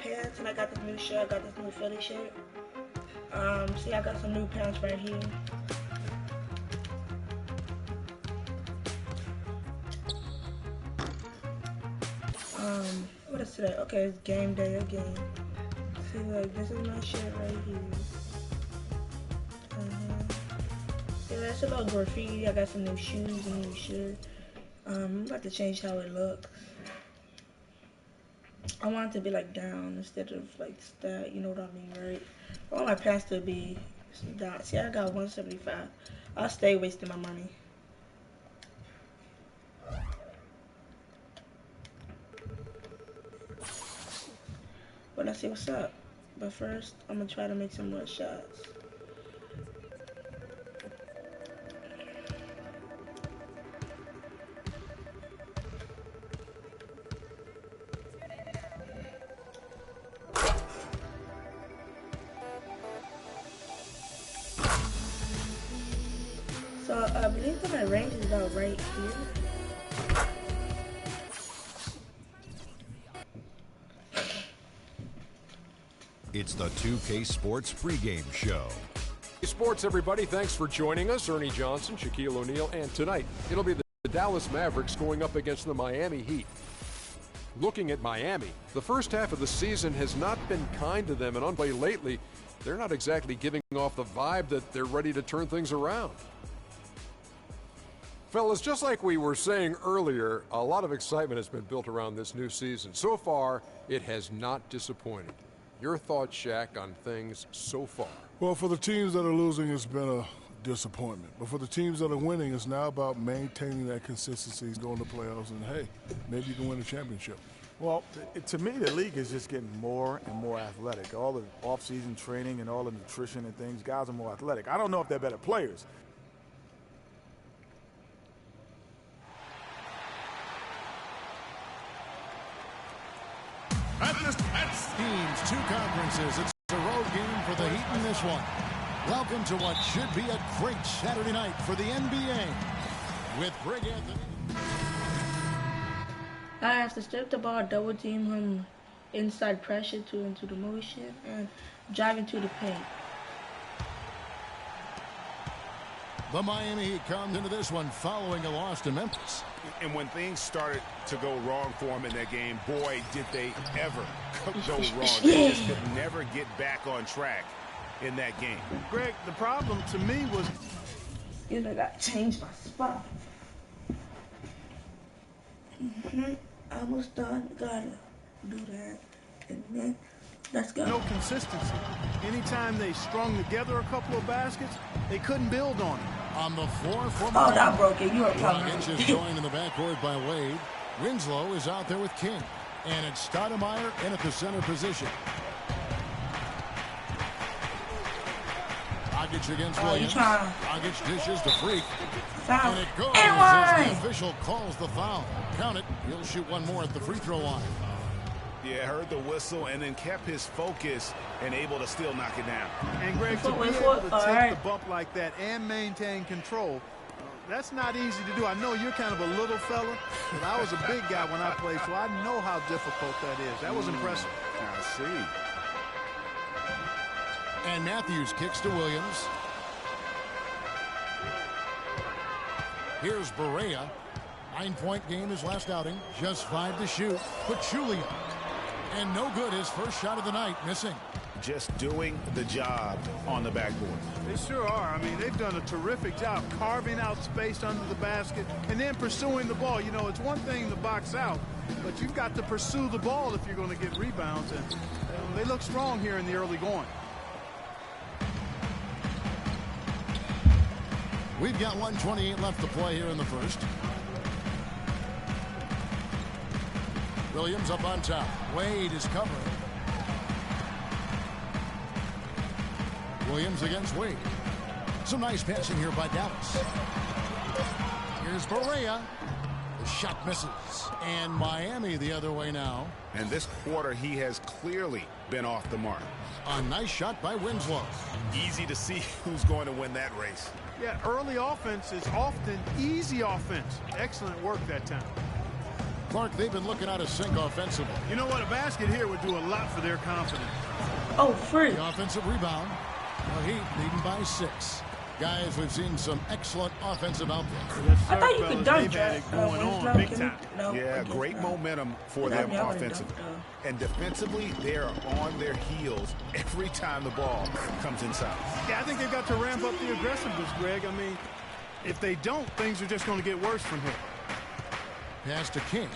pants and I got this new shirt. I got this new Philly shirt. See, I got some new pants right here. What is today? Okay, it's game day again. See, like, this is my shirt right here. Yeah, that's a little graffiti. I got some new shoes and new shirt. I'm about to change how it looks. I want it to be like down instead of like that, you know what I mean, right? I want my pants to be down. See, I got 175. I'll stay wasting my money. But let's see what's up. But first, I'm gonna try to make some more shots. So I believe that my range is about right here. It's the 2K Sports pregame show. Hey sports, everybody. Thanks for joining us. Ernie Johnson, Shaquille O'Neal, and tonight it'll be the Dallas Mavericks going up against the Miami Heat. Looking at Miami, the first half of the season has not been kind to them, and on play lately, they're not exactly giving off the vibe that they're ready to turn things around. Fellas, just like we were saying earlier, a lot of excitement has been built around this new season. So far, it has not disappointed. Your thoughts, Shaq, on things so far? Well, for the teams that are losing, it's been a disappointment. But for the teams that are winning, it's now about maintaining that consistency, going to playoffs, and hey, maybe you can win a championship. Well, to me, the league is just getting more and more athletic. All the off-season training and all the nutrition and things, guys are more athletic. I don't know if they're better players. Teams, two conferences. It's a road game for the Heat in this one. Welcome to what should be a great Saturday night for the NBA with Greg Anthony. I have to strip the ball, double team him, inside pressure to into the motion, and drive into the paint. The Miami Heat comes into this one following a loss to Memphis. And when things started to go wrong for them in that game, boy, did they ever go wrong. They just could never get back on track in that game. Greg, the problem to me was... You know, I got to change my spot. Almost done. Gotta do that. And then, let's go. No consistency. Anytime they strung together a couple of baskets, they couldn't build on it. On the floor for Miami. Oh, that broke it. You were Dragic is joined in the backcourt by Wade. Winslow is out there with King. And it's Stoudemire in at the center position. Dragic against Williams. Dragic dishes to Freak. Foul. And it goes as the official calls the foul. Count it. He'll shoot one more at the free throw line. Yeah, heard the whistle and then kept his focus and able to still knock it down. And Greg, to be able to take the bump like that and maintain control, that's not easy to do. I know you're kind of a little fella, but I was a big guy when I played, so I know how difficult that is. That was impressive. I see. And Matthews kicks to Williams. Here's Barea. 9-point game his last outing. Just 5 to shoot. Pachulia. And no good, his first shot of the night, missing. Just doing the job on the backboard. They sure are. I mean, they've done a terrific job carving out space under the basket and then pursuing the ball. You know, it's one thing to box out, but you've got to pursue the ball if you're going to get rebounds. And they look strong here in the early going. We've got 1:28 left to play here in the first. Williams up on top. Wade is covering. Williams against Wade. Some nice passing here by Dallas. Here's Barea. The shot misses. And Miami the other way now. And this quarter, he has clearly been off the mark. A nice shot by Winslow. Easy to see who's going to win that race. Yeah, early offense is often easy offense. Excellent work that time. Clark, they've been looking out of sync offensively. You know what? A basket here would do a lot for their confidence. Oh, free. The offensive rebound. The Heat leading by 6. Guys, we've seen some excellent offensive output. Yes, I sir, thought you fellas. could dunk, They've had it going Winslow. on big Can time. you- no, Yeah, against great that. momentum for Yeah, them I would've offensively. dunked, And defensively, they're on their heels every time the ball comes inside. Yeah, I think they've got to ramp up the aggressiveness, Greg. I mean, if they don't, things are just going to get worse from here. Pass to King.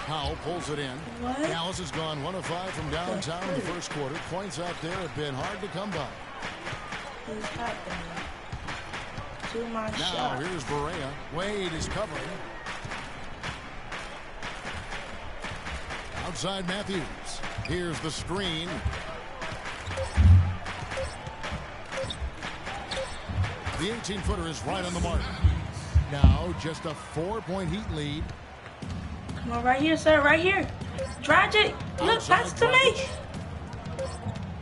Powell pulls it in. What? Dallas has gone 1 of 5 from downtown in the first quarter. Points out there have been hard to come by. What's happening? To my Now shot. here's Barea. Wade is covering. Outside Matthews. Here's the screen. The 18-footer is right on the mark. Now just a 4-point Heat lead. Come on, right here, sir. Right here. Dragic. Look, Outside pass to me. Dragic.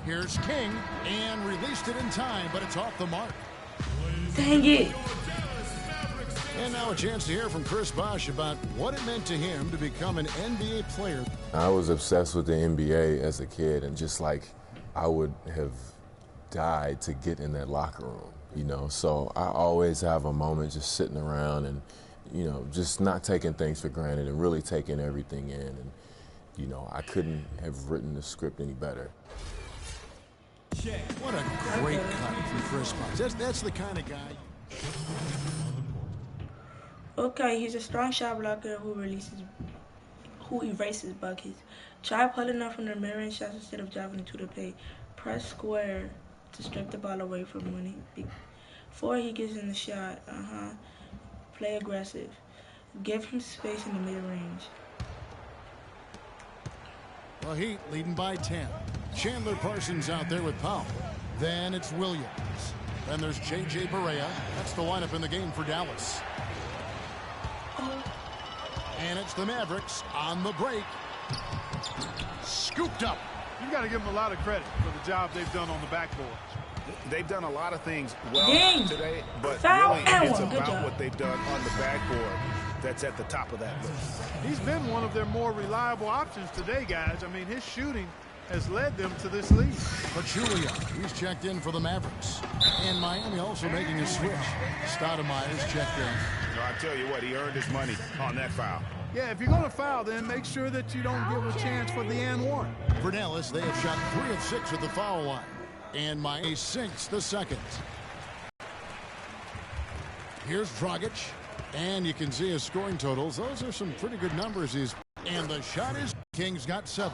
Here's King and released it in time, but it's off the mark. Dang it. And now a chance to hear from Chris Bosh about what it meant to him to become an NBA player. I was obsessed with the NBA as a kid, and just like I would have died to get in that locker room, you know. So I always have a moment just sitting around and, you know, just not taking things for granted and really taking everything in. And, you know, I couldn't have written the script any better. What a great cut from Chris Bosh. That's the kind of guy. Okay, he's a strong shot blocker who erases buckets. Try pulling up from the mirroring shots instead of driving into the paint. Press square to strip the ball away from winning. Before he gets in the shot, play aggressive. Give him space in the mid-range. The Heat leading by 10. Chandler Parsons out there with Powell. Then it's Williams. Then there's J.J. Barea. That's the lineup in the game for Dallas. And it's the Mavericks on the break. Scooped up. You've got to give them a lot of credit for the job they've done on the backboard. They've done a lot of things well Dang. today, but Foul really and it's one. Good about job. what they've done on the backboard that's at the top of that list. He's been one of their more reliable options today, guys. I mean, his shooting has led them to this lead. Pachulia, he's checked in for the Mavericks. And Miami also making a switch. Stoudemire's checked in. No, I tell you what, he earned his money on that foul. Yeah, if you're going to foul, then make sure that you don't give a chance for the and one. For Dallas, they have shot 3 of 6 at the foul line. And Miami sinks the second. Here's Dragic. And you can see his scoring totals. Those are some pretty good numbers. And the shot is King's got 7.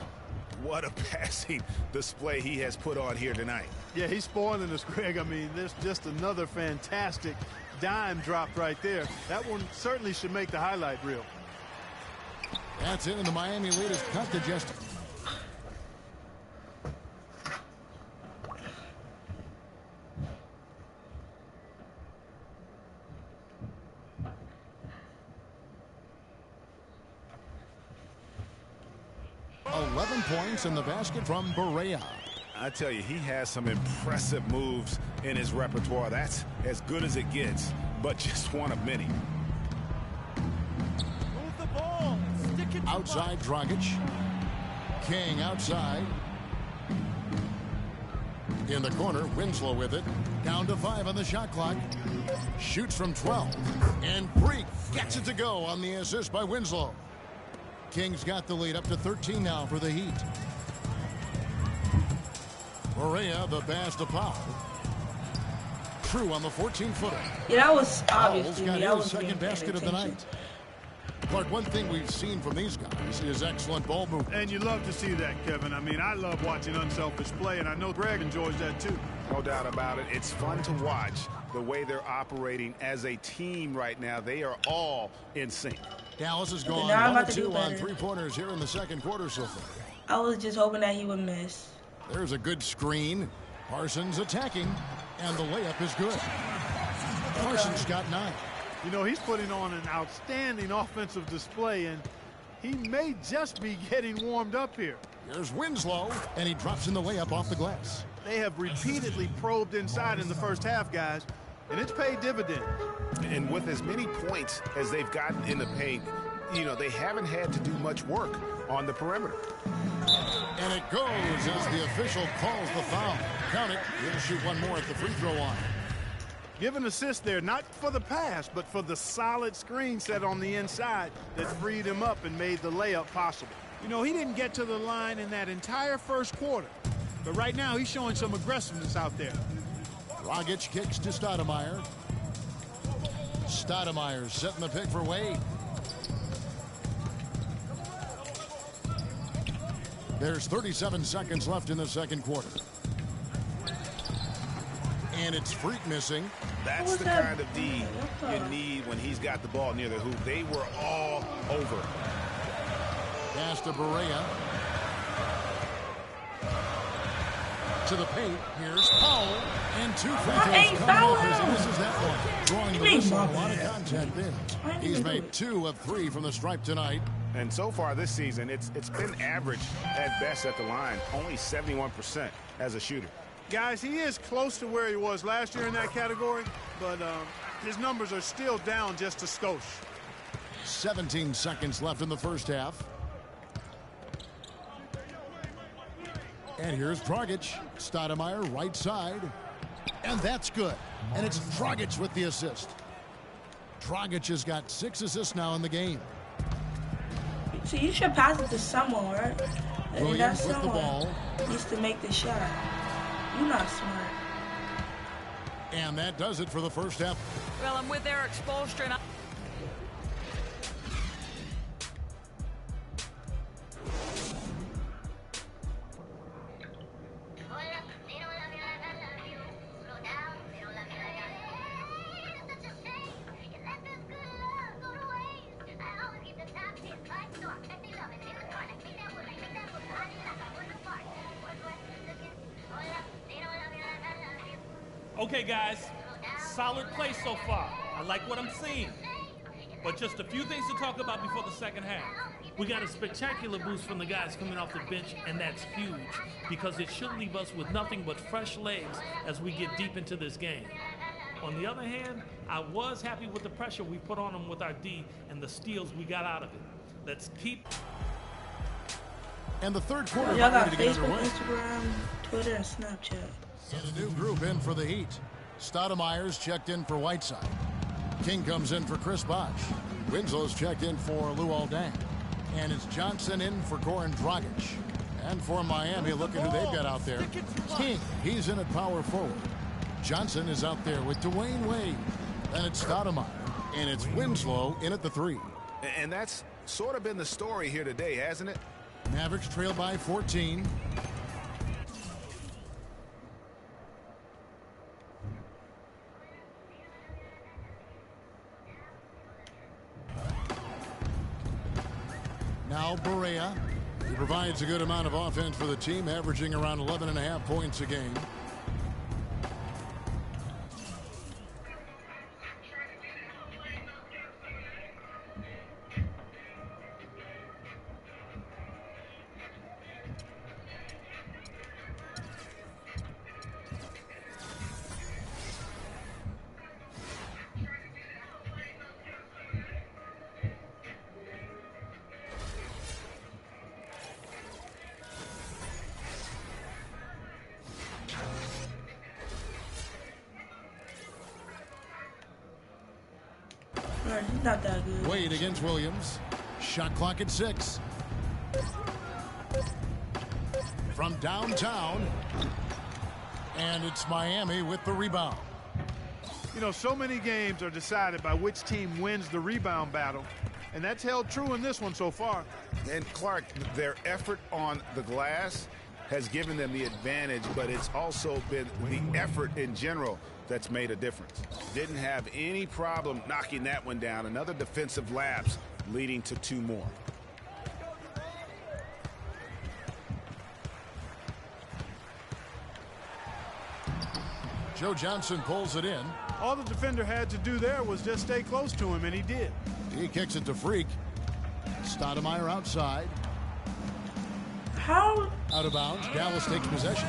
What a passing display he has put on here tonight. Yeah, he's spoiling us, Greg. I mean, there's just another fantastic dime dropped right there. That one certainly should make the highlight reel. That's it, and the Miami lead is cut to just... ...11 points in the basket from Barea. I tell you, he has some impressive moves in his repertoire. That's as good as it gets, but just one of many. Move the ball. Stick it Outside Dragic. King outside. In the corner, Winslow with it. Down to 5 on the shot clock. Shoots from 12. And Freak gets it to go on the assist by Winslow. King's got the lead up to 13 now for the Heat. Barea, the pass to Powell. True on the 14-footer. Yeah, that was Powell's obviously got me. I his was second basket of the night. Clark, one thing we've seen from these guys is excellent ball movement. And you love to see that, Kevin. I mean, I love watching unselfish play, and I know Greg enjoys that too. No doubt about it. It's fun to watch the way they're operating as a team right now. They are all in sync. Dallas has gone Now I'm about to do 1-2 on better. 3-pointers here in the second quarter so far. I was just hoping that he would miss. There's a good screen. Parsons attacking, and the layup is good. Parsons got 9. You know, he's putting on an outstanding offensive display, and he may just be getting warmed up here. Here's Winslow, and he drops in the layup off the glass. They have repeatedly probed inside in the first half, guys, and it's paid dividends. And with as many points as they've gotten in the paint, you know, they haven't had to do much work on the perimeter. And it goes as the official calls the foul. Count it. He'll shoot one more at the free throw line. Give an assist there, not for the pass, but for the solid screen set on the inside that freed him up and made the layup possible. You know, he didn't get to the line in that entire first quarter, but right now he's showing some aggressiveness out there. Dragic kicks to Stoudemire. Stoudemire setting the pick for Wade. There's 37 seconds left in the second quarter. And it's Freak missing. That's the kind of D you need when he's got the ball near the hoop. They were all over. Pass to Barea. To the paint. Here's Powell. And 2 free throws coming up as he misses that one. Drawing the whistle. A lot of contact there. He's made 2 of 3 from the stripe tonight. And so far this season, it's been average at best at the line. Only 71% as a shooter. Guys, he is close to where he was last year in that category, but his numbers are still down just a skosh. 17 seconds left in the first half. And here's Dragic. Stoudemire right side. And that's good. And it's Dragic with the assist. Dragic has got 6 assists now in the game. So you should pass it to someone, right? And that with the ball. needs to make the shot. You're not smart. And that does it for the first half. Well, I'm with Eric Spoelstra. And Okay, guys, solid play so far. I like what I'm seeing. But just a few things to talk about before the second half. We got a spectacular boost from the guys coming off the bench, and that's huge because it should leave us with nothing but fresh legs as we get deep into this game. On the other hand, I was happy with the pressure we put on them with our D and the steals we got out of it. Let's keep... And the third quarter Y'all got ready to get Facebook, underway. Instagram, Twitter, and Snapchat. And a new group in for the Heat. Stoudemire's checked in for Whiteside. King comes in for Chris Bosh. Winslow's checked in for Luol Deng. And it's Johnson in for Goran Dragic. And for Miami, look at who they've got out there. King, he's in at power forward. Johnson is out there with Dwayne Wade. Then it's Stoudemire. And it's Winslow in at the 3. And that's sort of been the story here today, hasn't it? Mavericks trail by 14. Now Barea. He provides a good amount of offense for the team, averaging around 11.5 points a game. He's not that good. Wade against Williams. Shot clock at 6. From downtown. And it's Miami with the rebound. You know, so many games are decided by which team wins the rebound battle, and that's held true in this one so far. And Clark, their effort on the glass has given them the advantage, but it's also been the effort in general that's made a difference. Didn't have any problem knocking that one down. Another defensive lapse leading to 2 more. Joe Johnson pulls it in. All the defender had to do there was just stay close to him, and he did. He kicks it to Freak. Stoudemire outside. How? Out of bounds. Dallas takes possession.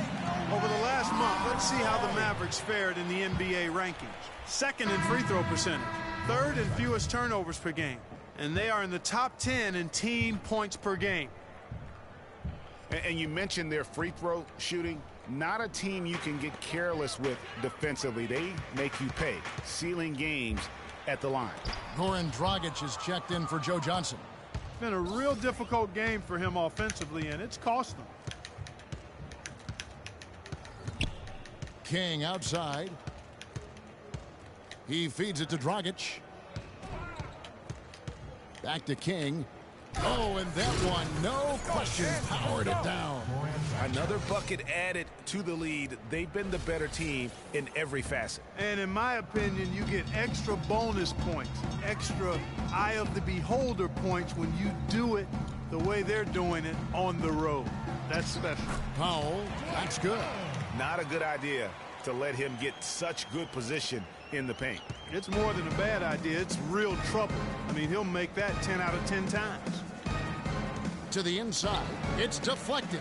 Over the last month, let's see how the Mavericks fared in the NBA rankings. Second in free throw percentage, third in fewest turnovers per game, and they are in the top 10 in team points per game. And you mentioned their free throw shooting. Not a team you can get careless with defensively. They make you pay, sealing games at the line. Goran Dragic is checked in for Joe Johnson. It's been a real difficult game for him offensively, and it's cost them. King outside. He feeds it to Dragic. Back to King. Oh, and that one, no question, powered it down. Another bucket added to the lead. They've been the better team in every facet. And in my opinion, you get extra bonus points, extra eye of the beholder points when you do it the way they're doing it on the road. That's special. Powell, that's good. Not a good idea to let him get such good position in the paint. It's more than a bad idea. It's real trouble. I mean, he'll make that 10 out of 10 times. To the inside. It's deflected.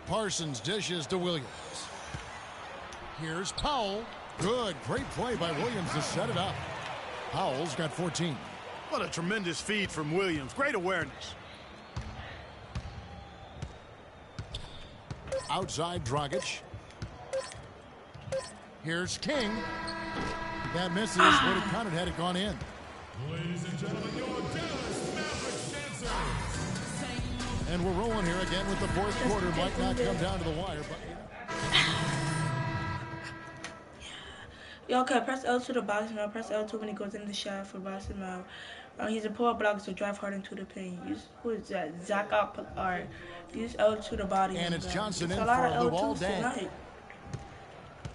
Parsons dishes to Williams. Here's Powell. Good. Great play by Williams to set it up. Powell's got 14. What a tremendous feed from Williams. Great awareness. Outside Dragic. Here's King. That misses, but it counted had it gone in. Ladies and gentlemen, your Dallas Mavericks dancers. And we're rolling here again with the fourth quarter. Might not come down to the wire, but... Yo, okay, press L to the box now. Press L2 when he goes in the shot for boxing now. He's a poor blocker, so drive hard into the paint. Who is that? Zach Alright. Use L to the body. And it's Johnson in a for lot of the ball L2s down. tonight.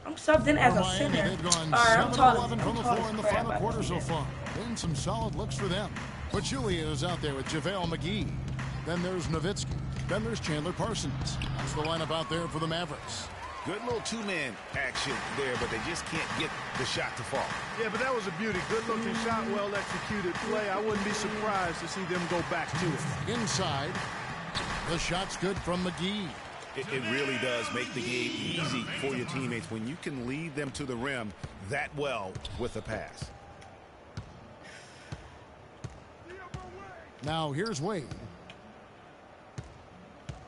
I'm subbed in as a Miami, center. they've gone Alright, I'm tall. 7-11 from the floor in the final quarter so far. Been some solid looks for them. Pachulia is out there with JaVale McGee. Then there's Nowitzki. Then there's Chandler Parsons. That's the lineup out there for the Mavericks. Good little two-man action there, but they just can't get the shot to fall. Yeah, but that was a beauty. Good-looking shot, well-executed play. I wouldn't be surprised to see them go back to it. Inside, the shot's good from McGee. It really does make the game easy for your teammates when you can lead them to the rim that well with a pass. Now here's Wade.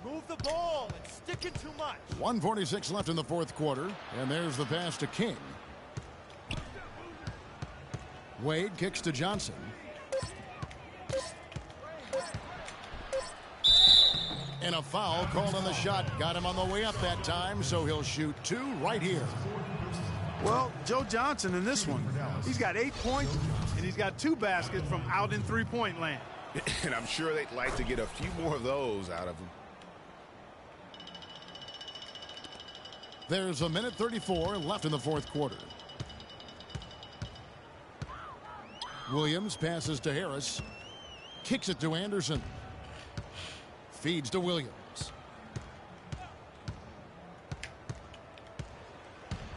Move the ball and stick it too much. 1:46 left in the fourth quarter, and there's the pass to King. Wade kicks to Johnson. And a foul called on the shot. Got him on the way up that time, so he'll shoot two right here. Well, Joe Johnson in this one, he's got 8 points, and he's got 2 baskets from out in three-point land. And I'm sure they'd like to get a few more of those out of him. There's 1:34 left in the fourth quarter. Williams passes to Harris. Kicks it to Anderson. Feeds to Williams.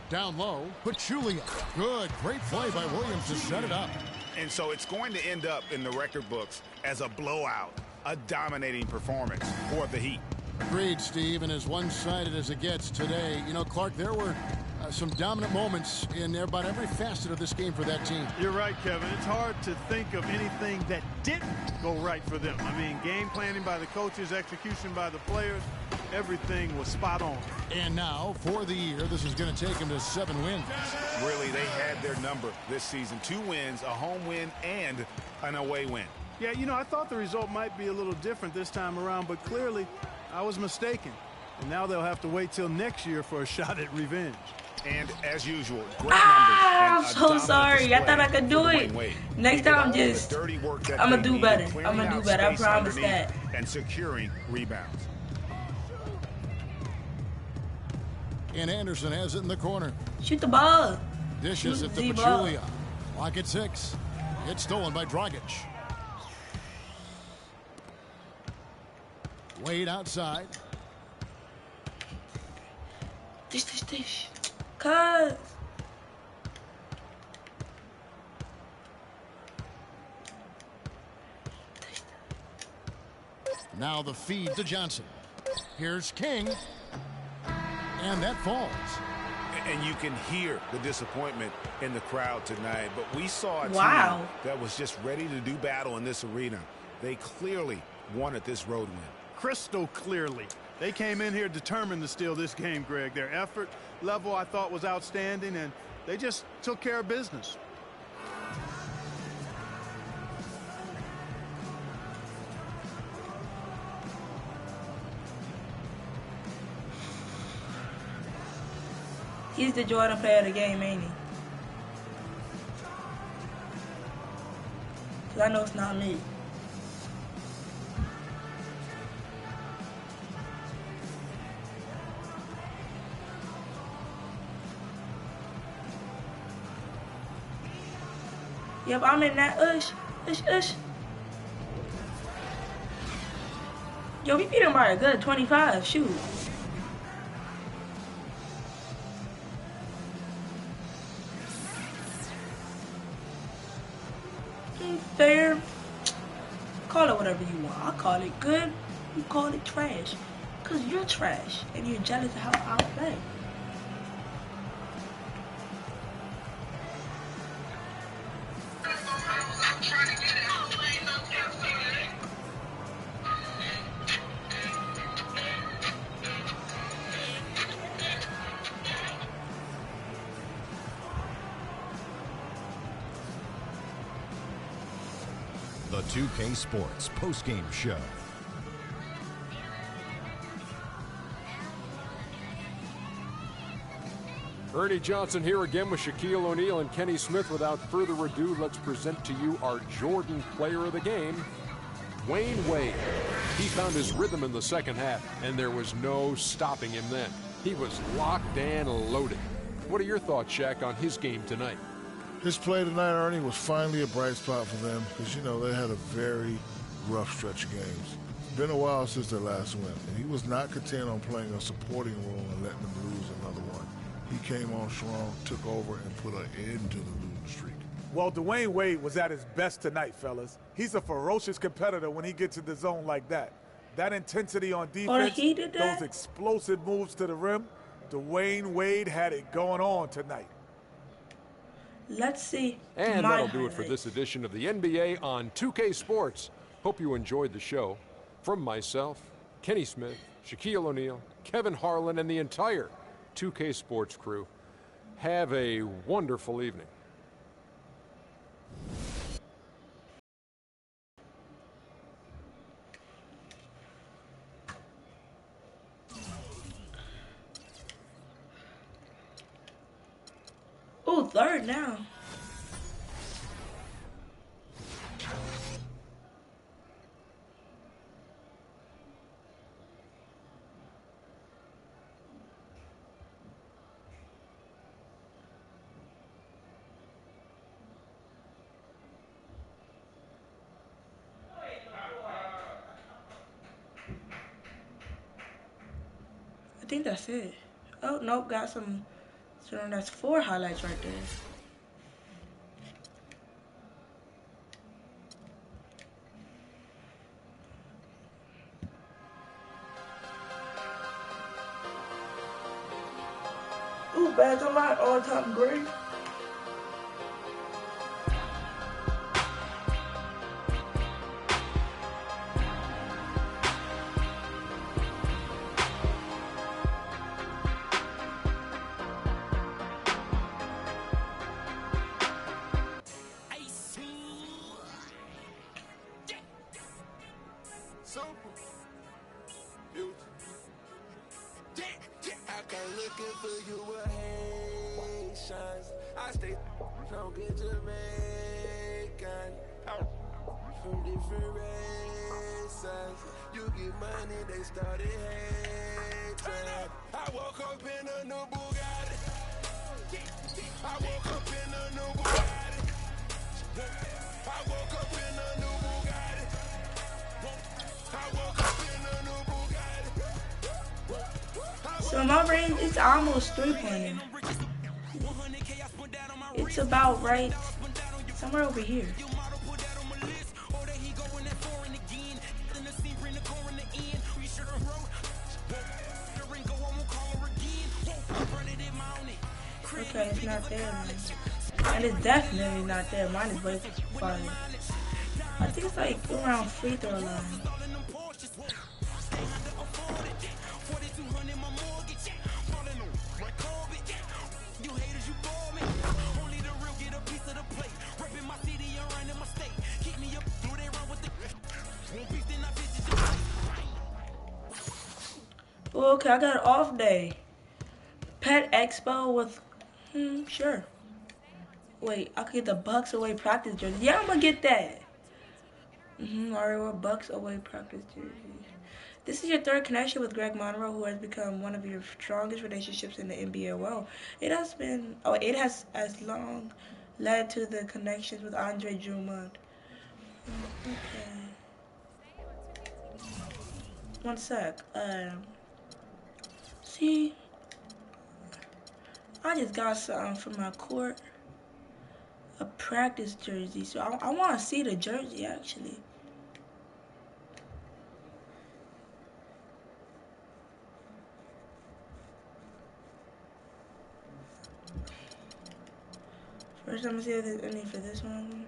Down low, Pachulia. Good, great play by Williams to set it up. And so it's going to end up in the record books as a blowout, a dominating performance for the Heat. Agreed, Steve, and as one-sided as it gets today, you know, Clark, there were some dominant moments in about every facet of this game for that team. You're right, Kevin. It's hard to think of anything that didn't go right for them. I mean, game planning by the coaches, execution by the players, everything was spot on. And now, for the year, this is going to take them to 7 wins. Really, they had their number this season. 2 wins, a home win, and an away win. Yeah, you know, I thought the result might be a little different this time around, but clearly I was mistaken. And now they'll have to wait till next year for a shot at revenge. And as usual, great I'm numbers. so sorry. I thought I could do it. Next time, I'm gonna do better. I'm gonna do better. I promise that. And securing rebounds. And Anderson has it in the corner. Shoot the ball. Dishes Shoot it to the Pachulia. ball. Lock at 6. It's stolen by Dragic. Wade outside. Dish. Cuz. Now the feed to Johnson. Here's King. And that falls. And you can hear the disappointment in the crowd tonight. But we saw a team that was just ready to do battle in this arena. They clearly wanted this road win. Crystal clearly. They came in here determined to steal this game, Greg. Their effort level, I thought, was outstanding, and they just took care of business. He's the Jordan player of the game, ain't he? 'Cause I know it's not me. Yep, I'm in that. Ush. Yo, we beat him by a good 25. Shoot. Fair. Call it whatever you want. I call it good. You call it trash. Because you're trash. And you're jealous of how I play. The 2K Sports postgame show. Ernie Johnson here again with Shaquille O'Neal and Kenny Smith. Without further ado, let's present to you our Jordan player of the game, Dwyane Wade. He found his rhythm in the second half, and there was no stopping him then. He was locked and loaded. What are your thoughts, Shaq, on his game tonight? His play tonight, Ernie, was finally a bright spot for them because, you know, they had a very rough stretch of games. It's been a while since their last win, and he was not content on playing a supporting role and letting them lose another one. He came on strong, took over, and put an end to the losing streak. Well, Dwyane Wade was at his best tonight, fellas. He's a ferocious competitor when he gets in the zone like that. That intensity on defense, those explosive moves to the rim, Dwyane Wade had it going on tonight. Let's see. And that'll do it for this edition of the NBA on 2K Sports. Hope you enjoyed the show. From myself, Kenny Smith, Shaquille O'Neal, Kevin Harlan, and the entire 2K Sports crew, have a wonderful evening. Ooh, third now. I think that's it. Oh, nope, got some. So that's 4 highlights right there. Ooh, badge on my all-time great. So my range is almost 3-pointer. It's about right somewhere over here. Okay, it's not there, man. And it's definitely not there. Mine is way farther. I think it's like around free throw line. Okay, I got an off day. Pet Expo with, sure. Wait, I could get the Bucks away practice jersey. Yeah, I'm gonna get that. Alright, we're Bucks away practice jersey. This is your third connection with Greg Monroe, who has become one of your strongest relationships in the NBA world. It has as long led to the connections with Andre Drummond. Okay. One sec. See, I just got something for my court. A practice jersey. So I want to see the jersey, actually. First, I'm going to see if there's any for this one.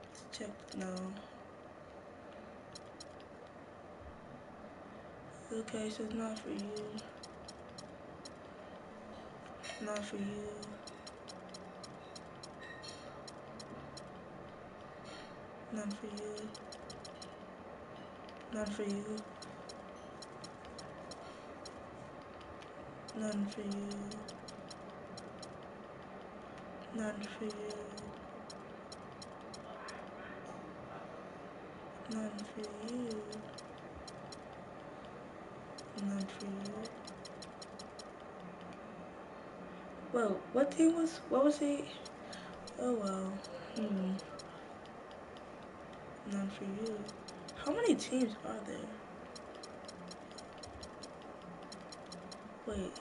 Let's check. No. Okay, so it's not for you. Not for you. None for you. None for you. None for you. None for you. None for you. None for you. Whoa, what was he? Oh well. None for you. How many teams are there? Wait.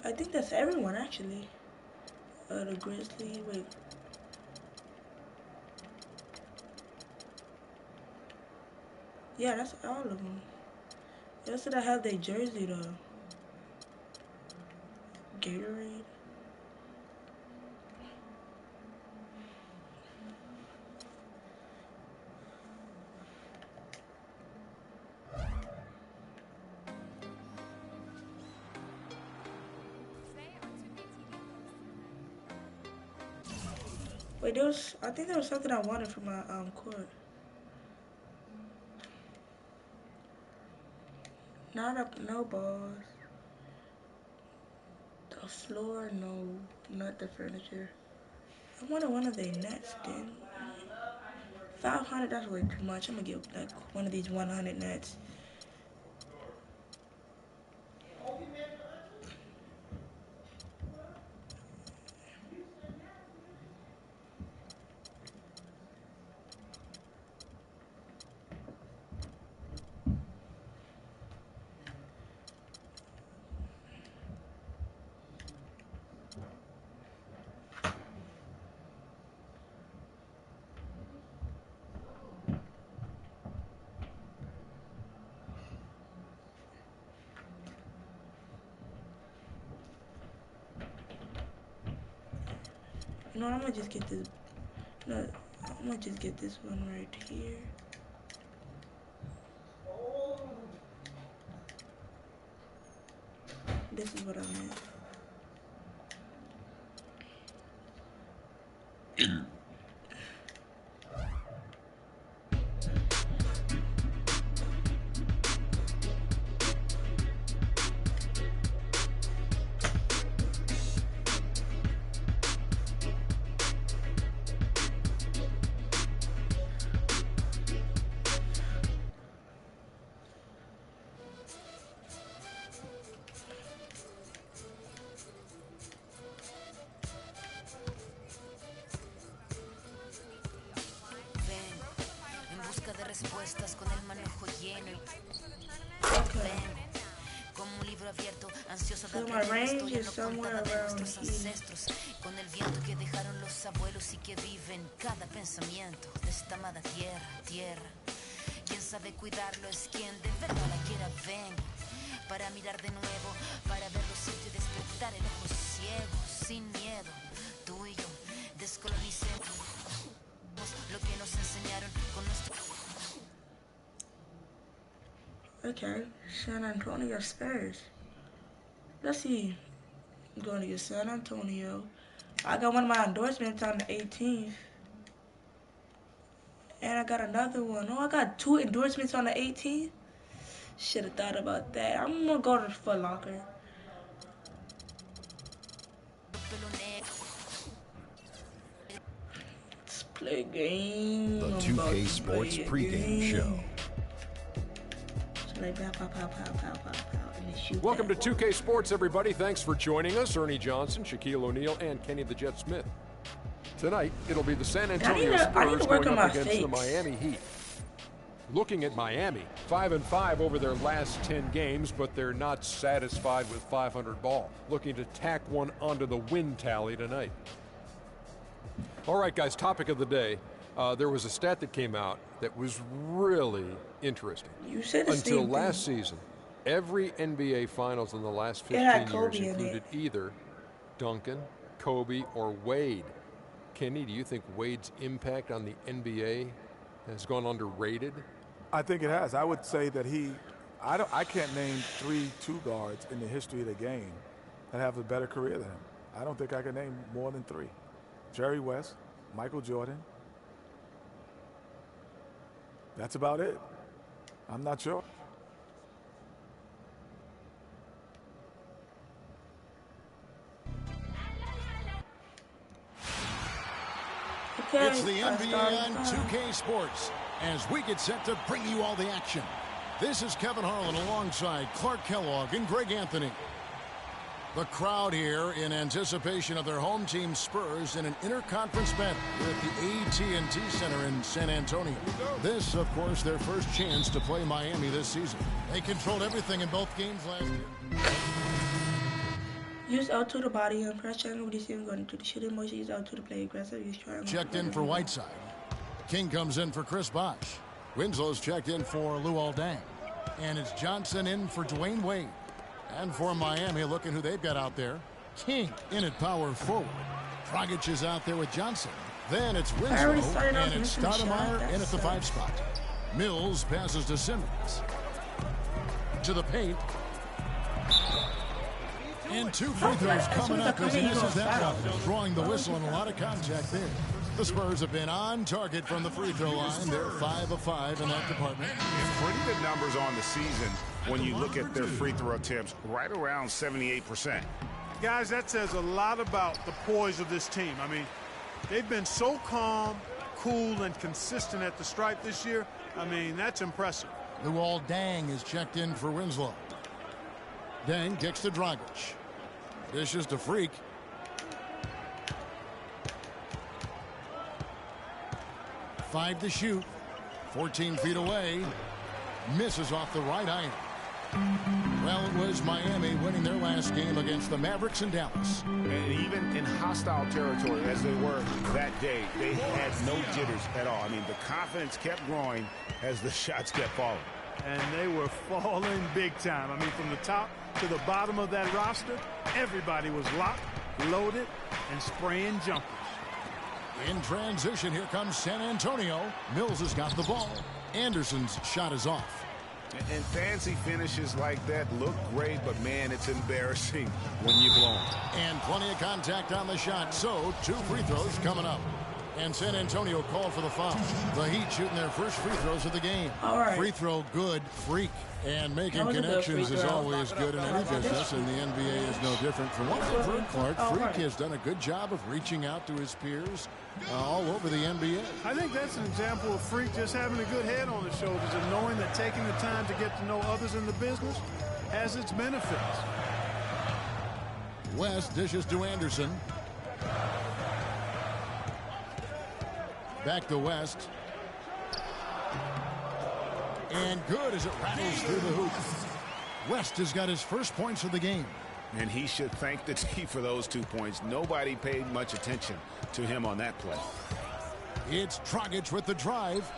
I think that's everyone, actually. The Grizzly, wait. Yeah, that's all of them. They said I have their jersey, though. Gatorade. Wait, I think there was something I wanted for my court. No balls. The floor, no, not the furniture. I wanted one of their nets, then. 500, that's way too much. I'm gonna get like one of these 100 nets. You know, I'm gonna just get this. No, I'm gonna just get this one right here. This is what I meant. Respuestas con el manojo lleno y como un libro abierto, ansioso de aprender la historia no contada de nuestros ancestros, con el viento que dejaron los abuelos y que vive en cada pensamiento de esta amada tierra. Quien sabe cuidarlo es quien de verdad la quiera. Vengo para mirar de nuevo, para ver los sitios y despertar el ojo ciego, sin miedo. Tú y yo descolonicemos lo que nos enseñaron con nuestro. Okay, San Antonio Spurs. Let's see. I'm going to get San Antonio. I got one of my endorsements on the 18th. And I got another one. Oh, I got 2 endorsements on the 18th. Should have thought about that. I'm going to go to Foot Locker. Let's play a game. The 2K Sports pregame show. Welcome to 2K Sports, everybody. Thanks for joining us. Ernie Johnson, Shaquille O'Neal, and Kenny the Jet Smith. Tonight, it'll be the San Antonio Spurs going up against the Miami Heat. Looking at Miami, 5-5 over their last 10 games, but they're not satisfied with 500 ball. Looking to tack one onto the win tally tonight. All right, guys, topic of the day. There was a stat that came out that was really interesting. You said the Until same last thing. season, every NBA Finals in the last 15 years included either Duncan, Kobe, or Wade. Kenny, do you think Wade's impact on the NBA has gone underrated? I think it has. I would say that I can't name 3 2 guards in the history of the game that have a better career than him. I don't think I can name more than 3. Jerry West, Michael Jordan. That's about it. I'm not sure. Okay, it's the NBA on 2K Sports as we get set to bring you all the action. This is Kevin Harlan alongside Clark Kellogg and Greg Anthony. The crowd here in anticipation of their home team Spurs in an interconference battle here at the AT&T Center in San Antonio. This, of course, their first chance to play Miami this season. They controlled everything in both games last year. Use L2 to the body and press triangle with the going to the shooting motion. Use L2 to play aggressive. Use triangle. Checked in for Whiteside. King comes in for Chris Bosh. Winslow's checked in for Luol Deng. And it's Johnson in for Dwayne Wade. And for Miami, look at who they've got out there. King in at power forward. Dragic is out there with Johnson. Then it's Winslow, and it's Stoudemire in at the 5 spot. Mills passes to Simmons. To the paint. And 2 free throws coming up as he misses that one. Drawing the whistle and a lot of contact there. The Spurs have been on target from the free throw line. They're 5 of 5 in that department. Pretty good numbers on the season when you look at their free throw attempts, right around 78%. Guys, that says a lot about the poise of this team. I mean, they've been so calm, cool, and consistent at the stripe this year. I mean, that's impressive. Luol Deng is checked in for Winslow. Deng kicks to Dragic. Dishes to Freak. Five to shoot. 14 feet away. Misses off the right iron. Well, it was Miami winning their last game against the Mavericks in Dallas. And even in hostile territory, as they were that day, they had no jitters at all. I mean, the confidence kept growing as the shots kept falling. And they were falling big time. I mean, from the top to the bottom of that roster, everybody was locked, loaded, and spraying jumpers. In transition, here comes San Antonio. Mills has got the ball. Anderson's shot is off. And fancy finishes like that look great, but man, it's embarrassing when you blow them. And plenty of contact on the shot, so 2 free throws coming up. And San Antonio called for the foul. The Heat shooting their first free throws of the game. All right. Free throw good, Freak. And making connections is always good in any business, and the NBA is no different. For one thing, Clark, Freak has done a good job of reaching out to his peers all over the NBA. I think that's an example of Freak just having a good head on his shoulders and knowing that taking the time to get to know others in the business has its benefits. West dishes to Anderson. Back to West. And good as it rattles through the hoop. West has got his first points of the game. And he should thank the team for those 2 points. Nobody paid much attention to him on that play. It's Dragic with the drive.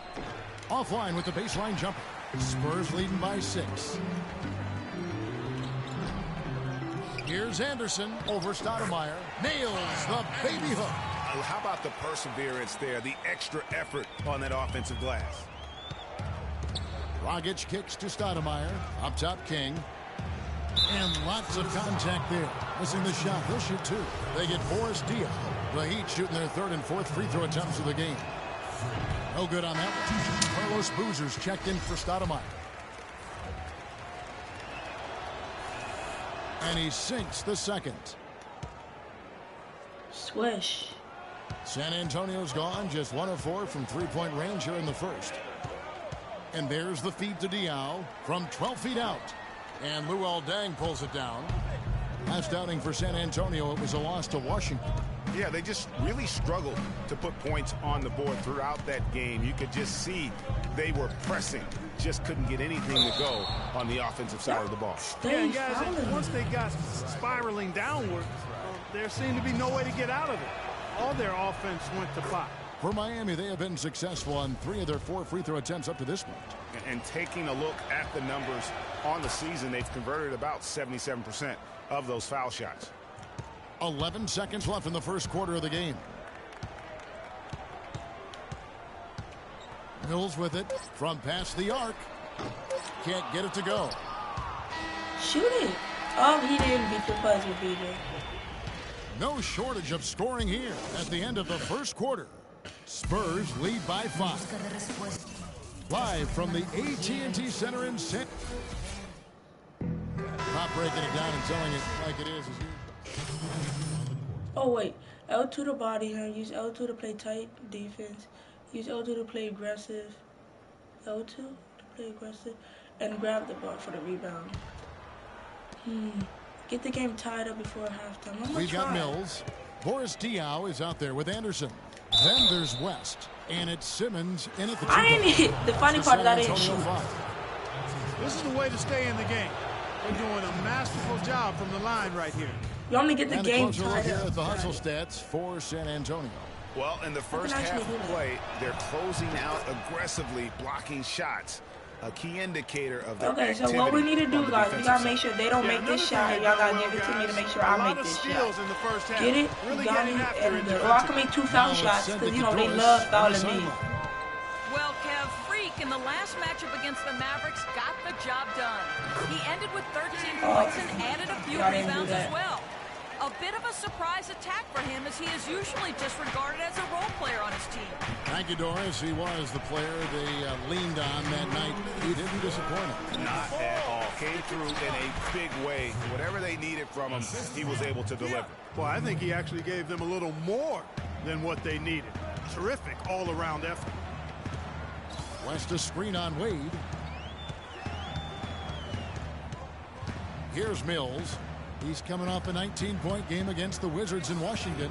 Offline with the baseline jumper. Spurs leading by 6. Here's Anderson over Stoudemire. Nails the baby hook. How about the perseverance there, the extra effort on that offensive glass? Dragic kicks to Stoudemire. Up top, King. And lots of contact there. Missing the shot. He'll shoot 2. They get Boris Diaw. The Heat shooting their 3rd and 4th free throw attempts of the game. No good on that one. Carlos Boozer's checked in for Stoudemire. And he sinks the second. Swish. San Antonio's gone. Just 1 of 4 from 3-point range here in the first. And there's the feed to Diaw from 12 feet out. And Luol Deng pulls it down. Last outing for San Antonio, it was a loss to Washington. Yeah, they just really struggled to put points on the board throughout that game. You could just see they were pressing. Just couldn't get anything to go on the offensive side of the ball. Yeah, guys, once they got spiraling downward, there seemed to be no way to get out of it. All their offense went to pot. For Miami, they have been successful on 3 of their 4 free throw attempts up to this point. And taking a look at the numbers on the season, they've converted about 77% of those foul shots. 11 seconds left in the first quarter of the game. Mills with it from past the arc. Can't get it to go. Shoot it. Oh, he didn't beat the buzzer beater. No shortage of scoring here at the end of the first quarter. Spurs lead by 5. Live from the AT&T Center in San. Not breaking it down and telling it like it is. Oh wait, L2 to body him. Use L2 to play tight defense. Use L2 to play aggressive. L2 to play aggressive, and grab the ball for the rebound. Get the game tied up before halftime. We've got Mills. Boris Diaw is out there with Anderson. Then there's West. And it's Simmons in at the I ain't hit. The funny part is I didn't shoot. This is the way to stay in the game. They're doing a masterful job from the line right here. You only get the and game tied up. At the hustle stats for San Antonio. Well, in the first half of play, they're closing out aggressively, blocking shots. A key indicator of their Okay, so what we need to do, guys, we gotta make sure they don't make this shot, and y'all gotta give it to me to make sure I make this shot. Get it? You got it? And or I can make 2 foul shots, because, you know, they love fouling me. Well, Kev, Freak in the last matchup against the Mavericks got the job done. He ended with 13 points and added a few rebounds as well. A bit of a surprise attack for him, as he is usually just regarded as a role player on his team. Thank you, Doris. He was the player they leaned on that night. He didn't disappoint him. Not at all. Came through in a big way. Whatever they needed from him, he was able to deliver. Well, I think he actually gave them a little more than what they needed. Terrific all-around effort. West a screen on Wade. Here's Mills. He's coming off a 19-point game against the Wizards in Washington.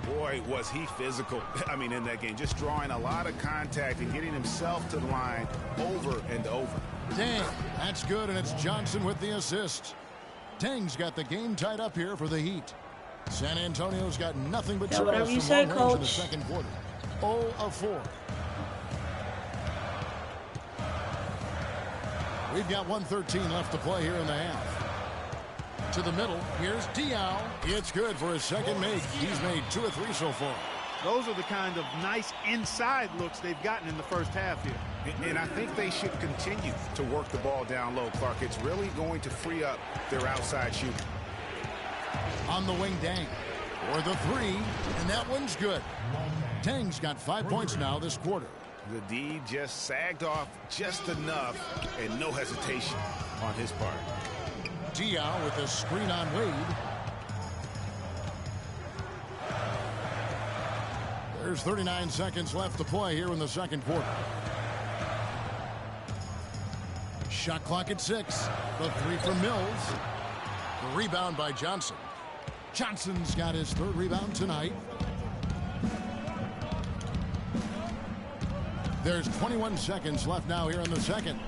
Boy, was he physical. I mean, in that game, just drawing a lot of contact and getting himself to the line over and over. Dang, that's good, and it's Johnson with the assist. Deng's got the game tied up here for the Heat. San Antonio's got nothing but whatever you say, long range in the Coach. second quarter. 0 of 4. We've got 1:13 left to play here in the half. To the middle, here's Diaw. It's good for his second make. He's made 2 of 3 so far. Those are the kind of nice inside looks they've gotten in the first half here. And I think they should continue to work the ball down low, Clark. It's really going to free up their outside shooting. On the wing, Dang for the three, and that one's good. Dang's got 5 points now this quarter. The D just sagged off just enough, and no hesitation on his part. Diaw with a screen on Wade. There's 39 seconds left to play here in the second quarter. Shot clock at 6. The three from Mills. The rebound by Johnson. Johnson's got his third rebound tonight. There's 21 seconds left now here in the second.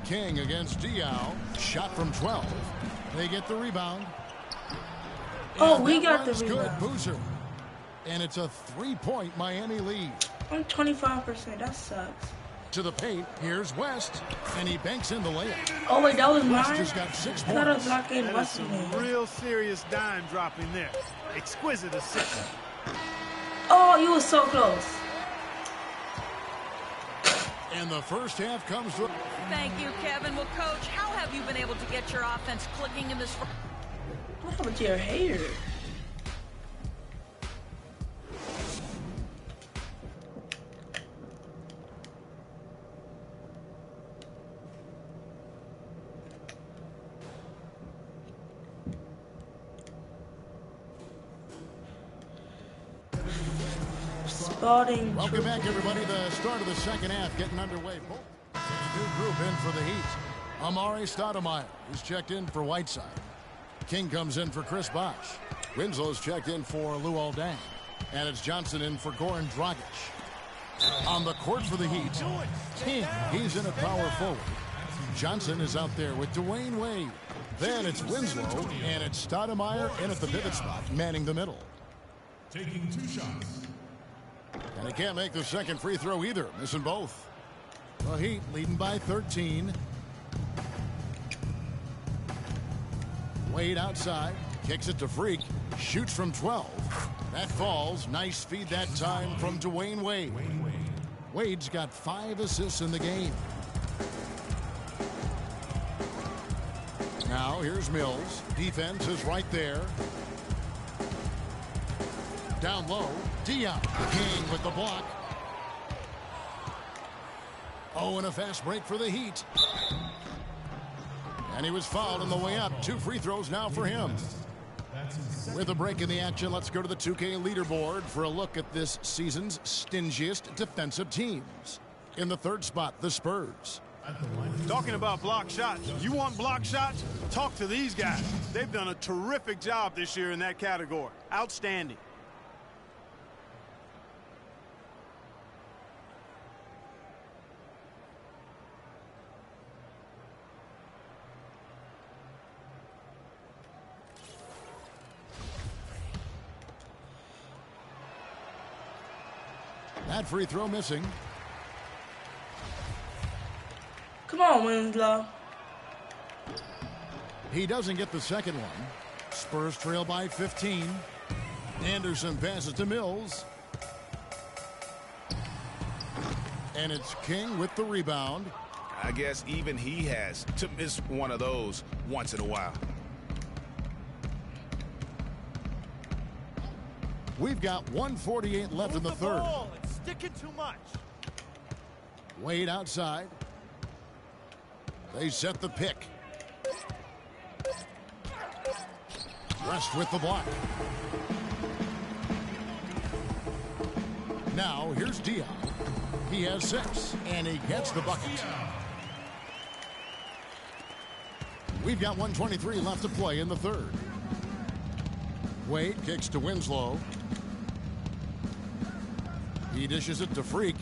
King against Diaw. Shot from 12. They get the rebound. Oh, we got the rebound. Good, Boozer. And it's a 3-point Miami lead. I'm 25%. That sucks. To the paint, here's West, and he banks in the layup. Oh wait, that was West mine. has got 6 I thought I was points. blocking That is West. some real serious dime dropping there. Exquisite assist. Oh, you were so close. And the first half comes to. Thank you, Kevin. Well, Coach, how have you been able to get your offense clicking in this? What happened to your hair? Starting. Welcome back, everybody. The start of the second half getting underway. Both new group in for the Heat. Amari Stoudemire is checked in for Whiteside. King comes in for Chris Bosh. Winslow's checked in for Luol Deng. And it's Johnson in for Goran Dragic. On the court for the Heat, King, he's in a power forward. Johnson is out there with Dwayne Wade. Then it's Winslow, and it's Stoudemire in at the pivot spot, manning the middle. Taking 2 shots. And he can't make the second free throw either, missing both. The Heat leading by 13. Wade outside, kicks it to Freak, shoots from 12. That falls. Nice feed that time from Dwayne Wade. Wade's got 5 assists in the game. Now here's Mills. Defense is right there. Down low, Diaw. King with the block. Oh, and a fast break for the Heat. And he was fouled on the way up. 2 free throws now for him. With a break in the action, let's go to the 2K leaderboard for a look at this season's stingiest defensive teams. In the third spot, the Spurs. Talking about block shots, you want block shots? Talk to these guys. They've done a terrific job this year in that category. Outstanding. That free throw missing. Come on, Winslow. He doesn't get the second one. Spurs trail by 15. Anderson passes to Mills. And it's King with the rebound. I guess even he has to miss one of those once in a while. We've got 1:48 left in the third. It's sticking too much. Wade outside. They set the pick. West with the block. Now here's Diaw. He has 6, and he gets the bucket. We've got 1:23 left to play in the third. Wade kicks to Winslow. He dishes it to Freak.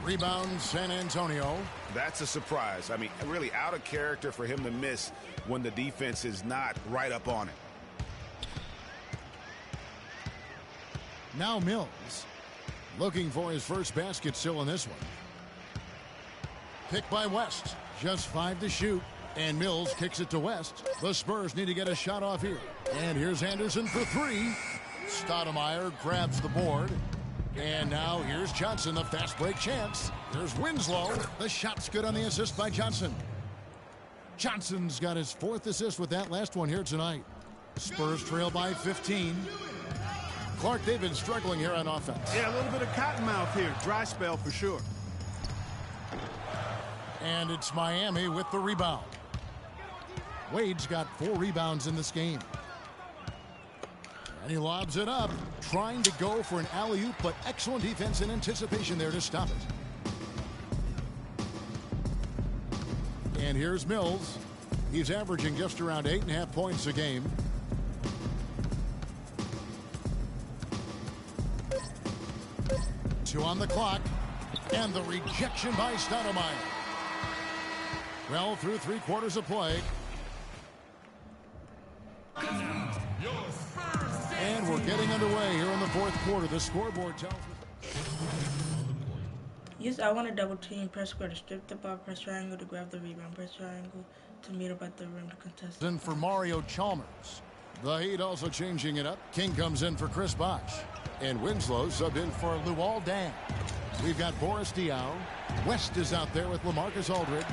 Rebound San Antonio. That's a surprise. I mean, really out of character for him to miss when the defense is not right up on it. Now Mills. Looking for his first basket still in this one. Picked by West. Just 5 to shoot. And Mills kicks it to West. The Spurs need to get a shot off here. And here's Anderson for three. Stoudemire grabs the board. And now here's Johnson, the fast break chance. There's Winslow. The shot's good on the assist by Johnson. Johnson's got his 4th assist with that last one here tonight. Spurs trail by 15. Clark, they've been struggling here on offense. Yeah, a little bit of cottonmouth here. Dry spell for sure. And it's Miami with the rebound. Wade's got 4 rebounds in this game. And he lobs it up, trying to go for an alley-oop, but excellent defense and anticipation there to stop it. And here's Mills. He's averaging just around 8.5 points a game. Two on the clock. And the rejection by Stoudemire. Well, through 3 quarters of play. And we're getting underway here in the 4th quarter. The scoreboard tells us. Yes, I want to double team. Press square to strip the ball. Press triangle to grab the rebound. Press triangle to meet up at the rim to contest. Then for Mario Chalmers. The Heat also changing it up. King comes in for Chris Bosh. And Winslow subbed in for Luol Deng. We've got Boris Diaw. West is out there with LaMarcus Aldridge.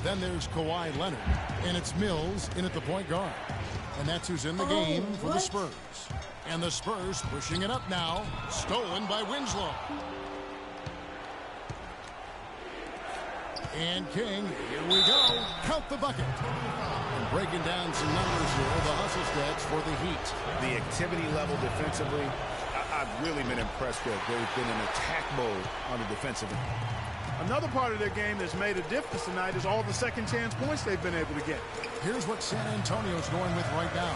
Then there's Kawhi Leonard. And it's Mills in at the point guard. And that's who's in the game for the Spurs. And the Spurs pushing it up now. Stolen by Winslow. And King, here we go. Count the bucket. And breaking down some numbers here, the hustle stats for the Heat. The activity level defensively, I've really been impressed with. They've been in attack mode on the defensive end. Another part of their game that's made a difference tonight is all the second chance points they've been able to get. Here's what San Antonio's going with right now.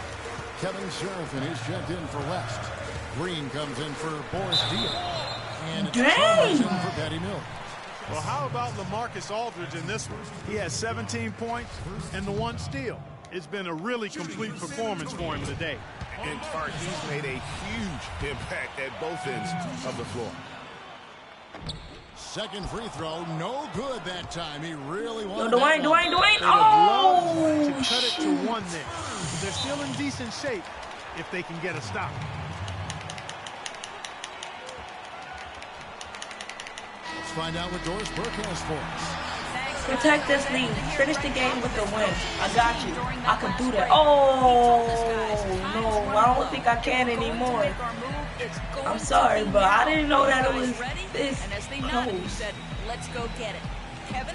Kevin Serafin is checked in for West. Green comes in for Boris Diaw. And it's Chalmers in for Patty Mills. Well, how about LaMarcus Aldridge in this one? He has 17 points and the 1 steal. It's been a really complete performance for him today. In part, he's made a huge impact at both ends of the floor. Second free throw, no good that time. He really wanted Dwayne. Oh, to cut it to 1 there. They're still in decent shape if they can get a stop. Let's find out what Doris Burke has for us. Protect this lead. Finish the game with the win. I got you. I can do that. Oh, no. I don't think I can anymore. I'm sorry, but I didn't know that it was this close. Said, let's go get it. Kevin?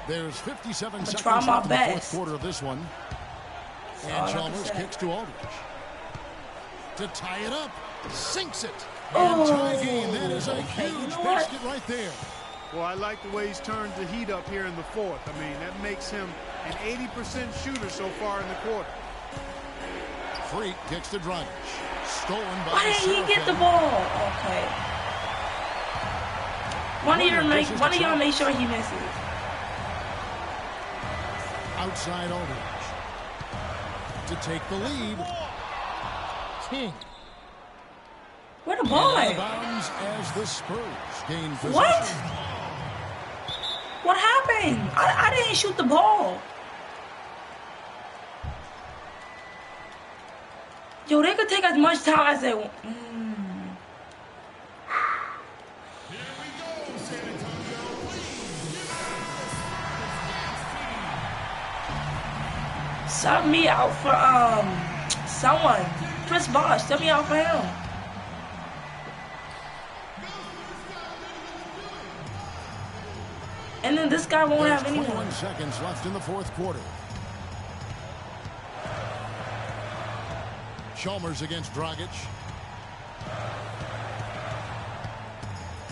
There's 57 seconds left in the 4th quarter of this one. And Chalmers kicks to Aldridge. To tie it up. Sinks it. And tie game. That is a huge basket right there. Well, I like the way he's turned the Heat up here in the 4th. I mean, that makes him an 80% shooter so far in the quarter. Freak kicks to Dragic. Stolen by Why didn't he get the ball? Okay. One of y'all make sure he misses. Outside Aldridge. To take the lead. King. Where the ball at? Bounds as the Spurs gain possession. What? What happened? I didn't shoot the ball. Yo, they could take as much time as they want. Sub me out for someone. Chris Bosh, sub me out for him. And then this guy won't have anyone. 21 seconds left in the 4th quarter. Chalmers against Dragic.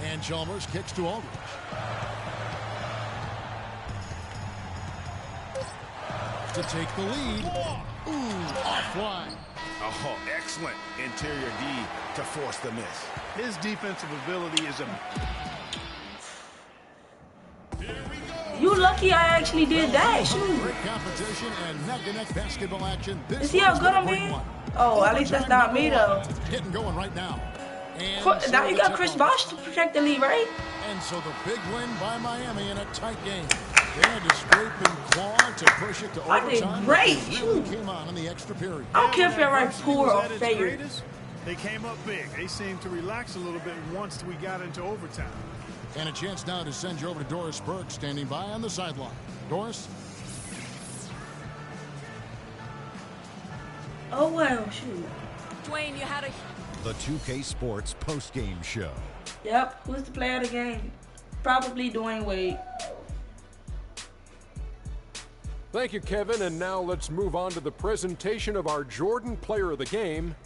And Chalmers kicks to Aldridge. To take the lead. Ooh, offline. Oh, excellent interior D to force the miss. His defensive ability is a... You lucky I actually did that. Shoot. Great competition and neck-to-neck basketball action. You see how good I'm being? Oh, at least that's not me though. Getting going right now. And now you got Chris Bosh to protect the lead, right? And so the big win by Miami in a tight game. They had to scrape and claw to push it to overtime. I did great. Really came on in the extra period. I don't care if you're right, poor or fair. They came up big. They seemed to relax a little bit once we got into overtime. And a chance now to send you over to Doris Burke, standing by on the sideline. Doris? Oh, well, shoot. Dwayne, you had a... The 2K Sports post-game show. Yep, who's the player of the game? Probably Dwayne Wade. Thank you, Kevin. And now let's move on to the presentation of our Jordan Player of the Game,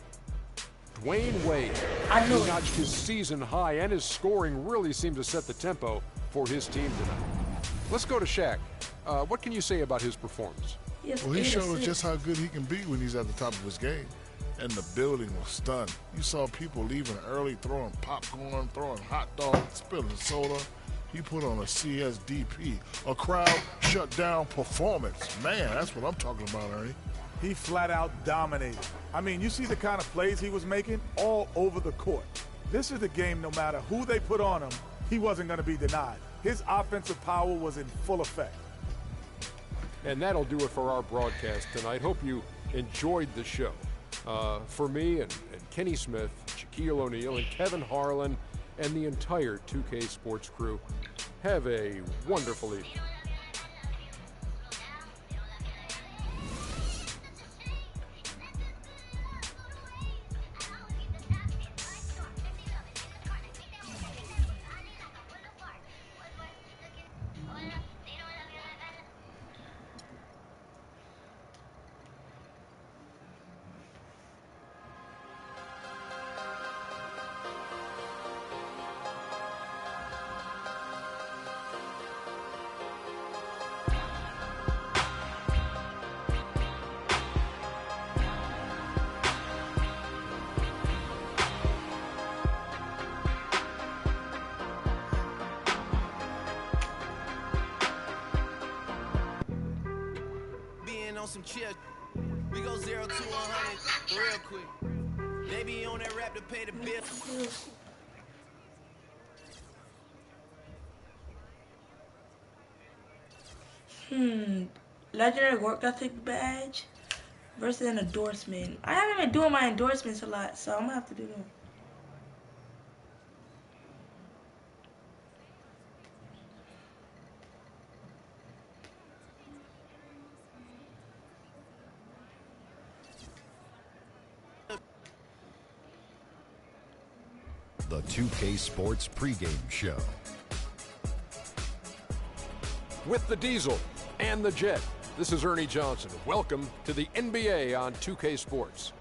Dwayne Wade. He notched his season high, and his scoring really seemed to set the tempo for his team tonight. Let's go to Shaq. What can you say about his performance? Well, he showed us just how good he can be when he's at the top of his game. And the building was stunned. You saw people leaving early, throwing popcorn, throwing hot dogs, spilling soda. He put on a CSDP, a crowd shut down performance. Man, that's what I'm talking about, Ernie. He flat out dominated. I mean, you see the kind of plays he was making all over the court. This is the game, no matter who they put on him, he wasn't going to be denied. His offensive power was in full effect. And that'll do it for our broadcast tonight. Hope you enjoyed the show. For me and Kenny Smith, Shaquille O'Neal, and Kevin Harlan, and the entire 2K Sports crew, have a wonderful evening. Some chill. We go 0 to 100 real quick. They be on that rap to pay the bill. Legendary work ethic badge versus an endorsement. I haven't been doing my endorsements a lot, so I'm gonna have to do them. The 2K Sports pregame show. With the Diesel and the Jet, this is Ernie Johnson. Welcome to the NBA on 2K Sports.